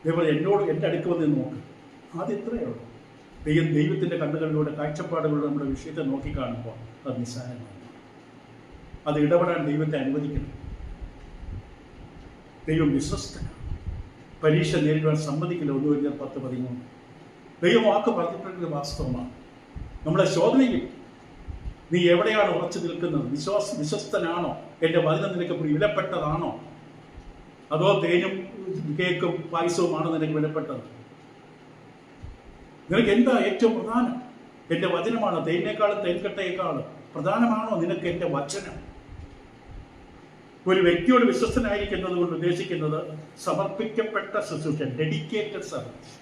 Speaker 1: ദൈവം എന്നോട് എൻ്റെ അടുക്ക് വന്ന് നോക്ക്. അത് എത്രയുള്ളൂ. ദൈവത്തിൻ്റെ കണ്ണുകളിലൂടെ കാഴ്ചപ്പാടുകളിലൂടെ നമ്മുടെ വിഷയത്തെ നോക്കിക്കാണുമ്പോൾ അത് നിസ്സാരമാണ്. അത് ഇടപെടാൻ ദൈവത്തെ അനുവദിക്കണം. ദൈവം വിശ്വസ്തനാണ്. പരീക്ഷ നേരിടാൻ സമ്മതിക്കില്ല. 1 Corinthians 10:13. ദൈവം വാക്ക് പറഞ്ഞിട്ടുള്ളത് വാസ്തവമാണ്. നമ്മളെ ശോധനയിൽ നീ എവിടെയാണ് ഉറച്ചു നിൽക്കുന്നത്? വിശ്വസ്തനാണോ? എൻ്റെ വചനം നിനക്ക് വിലപ്പെട്ടതാണോ? അതോ തേനും കേക്കും പായസവുമാണോ നിനക്ക് വിലപ്പെട്ടത്? നിനക്ക് എന്താ ഏറ്റവും പ്രധാനം? എൻ്റെ വചനമാണോ? തേനിനേക്കാളും തേൻകട്ടയേക്കാളും പ്രധാനമാണോ നിനക്ക് എൻ്റെ വചനം? ഒരു വ്യക്തിയോട് വിശ്വസ്തനായിരിക്കുന്നത് കൊണ്ട് ഉദ്ദേശിക്കുന്നത് സമർപ്പിക്കപ്പെട്ട ശുശ്രൂഷ, ഡെഡിക്കേറ്റഡ് സർവീസ്.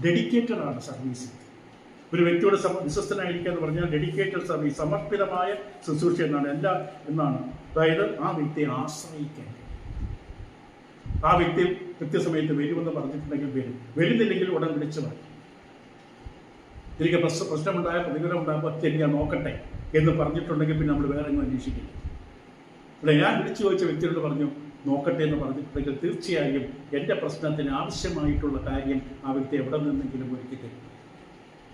Speaker 1: ഡെഡിക്കേറ്റഡ് ആണ് സർവീസ്. ഒരു വ്യക്തിയോട് വിശ്വസ്തനായിരിക്കുക എന്ന് പറഞ്ഞാൽ ഡെഡിക്കേറ്റഡ് സർവീസ്, സമർപ്പിതമായ ശുശ്രൂഷ എന്നാണ്. അതായത് ആ വ്യക്തിയെ ആശ്രയിക്കാൻ, ആ വ്യക്തി കൃത്യസമയത്ത് വരുമെന്ന് പറഞ്ഞിട്ടുണ്ടെങ്കിൽ വരുന്നില്ലെങ്കിൽ ഉടൻ വിളിച്ചു പറയും. എനിക്ക് പ്രശ്നമുണ്ടായ പ്രതികൂലം ഉണ്ടാകുമ്പോൾ ഞാൻ നോക്കട്ടെ എന്ന് പറഞ്ഞിട്ടുണ്ടെങ്കിൽ പിന്നെ നമ്മൾ വേറെ ഒന്നും അന്വേഷിക്കില്ല. ഇവിടെ ഞാൻ വിളിച്ചു ചോദിച്ച വ്യക്തിയോട് പറഞ്ഞു നോക്കട്ടെ എന്ന് പറഞ്ഞിട്ടുണ്ടെങ്കിൽ തീർച്ചയായും എൻ്റെ പ്രശ്നത്തിന് ആവശ്യമായിട്ടുള്ള കാര്യം ആ വ്യക്തി എവിടെ നിന്നെങ്കിലും ഒരുക്കി തരും.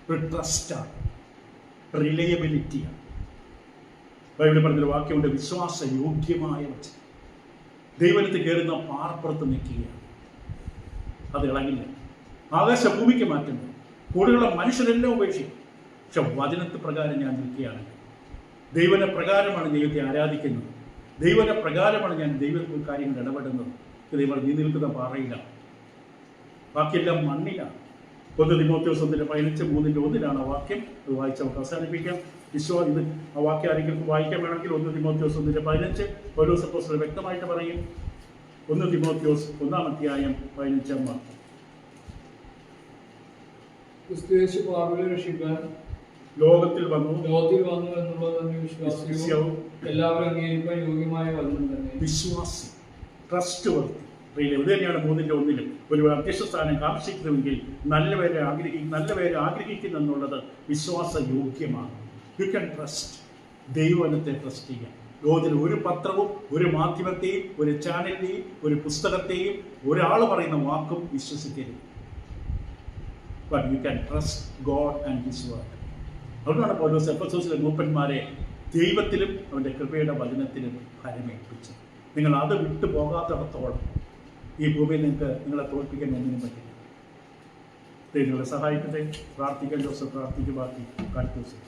Speaker 1: ഒരു ട്രസ്റ്റാണ്, റിലയബിലിറ്റിയാണ്. ബൈബിളിൽ പറഞ്ഞൊരു വാക്യമുണ്ട്, വിശ്വാസയോഗ്യമായ വചനം. ദൈവത്തിൽ കയറുന്ന പാറപ്പുറത്ത് നിൽക്കുകയാണ്, അത് ഇളകില്ല. ആകാശഭൂമിക്ക് മാറ്റുന്നു, കൂടുതലുള്ള മനുഷ്യരെല്ലാം ഉപേക്ഷിക്കും. പക്ഷെ വചനത്തെ പ്രകാരം ഞാൻ നിൽക്കുകയാണ്. ദൈവന പ്രകാരമാണ് ദൈവത്തെ ആരാധിക്കുന്നത്. ദൈവന പ്രകാരമാണ് ഞാൻ ദൈവത്തിൽ കാര്യങ്ങൾ ഇടപെടുന്നത്. ദൈവം നീ നിൽക്കുന്ന പാറയിലാണ്, ബാക്കിയെല്ലാം മണ്ണിലാണ്. 1 Timotheus 1:15-3 ആ വാക്യം. അത് വായിച്ച് നമുക്ക് അവസാനിപ്പിക്കാം. ഇത് ആ വാക്യം ആരെങ്കിലും വായിക്കാൻ വേണമെങ്കിൽ 1 Timotheus 1:15 പൗലോസ് അപ്പോസ്തലൻ വ്യക്തമായിട്ട് പറയും. 1 Timotheus 1:15
Speaker 2: ക്രിസ്തുയേശു പാപികളെ രക്ഷിക്കാൻ ലോകത്തിൽ വന്നു എന്നുള്ളത് തന്നെ വിശ്വാസവും എല്ലാവരും അംഗീകരിക്കാൻ യോഗ്യമായ വചനം തന്നെ.
Speaker 1: വിശ്വാസി, ട്രസ്റ്റ് വർത്തി. ഇത് തന്നെയാണ് 3:1 ഒരു അധ്യക്ഷ സ്ഥാനം കാക്ഷിക്കുന്നുവെങ്കിൽ നല്ലവരെ ആഗ്രഹിക്കുന്നു എന്നുള്ളത് വിശ്വാസയോഗ്യമാണ്. You can trust. ദൈവത്തെ ട്രസ്റ്റ് ചെയ്യാം. ലോകത്തിൽ ഒരു പത്രവും ഒരു മാധ്യമത്തെയും ഒരു ചാനലിനെയും ഒരു പുസ്തകത്തെയും ഒരാൾ പറയുന്ന വാക്കും വിശ്വസിക്കരുത്. But you can trust God and his word. അതുകൊണ്ടാണ് പൗലോസ് എഫെസോസിലെ മൂപ്പന്മാരെ ദൈവത്തിലും അവൻ്റെ കൃപയുടെ വചനത്തിലും ഫലമേൽപ്പിച്ചത്. നിങ്ങൾ അത് വിട്ടു പോകാത്തിടത്തോളം ഈ ഭൂമിയിൽ നിങ്ങളെ തോൽപ്പിക്കാൻ ഒന്നിനും പറ്റില്ല. ദൈവം നിങ്ങളെ സഹായിക്കട്ടെ. പ്രാർത്ഥിക്കാൻ ജോസഫ് പ്രാർത്ഥിക്കും. ബാക്കി കാറ്റ് ദിവസം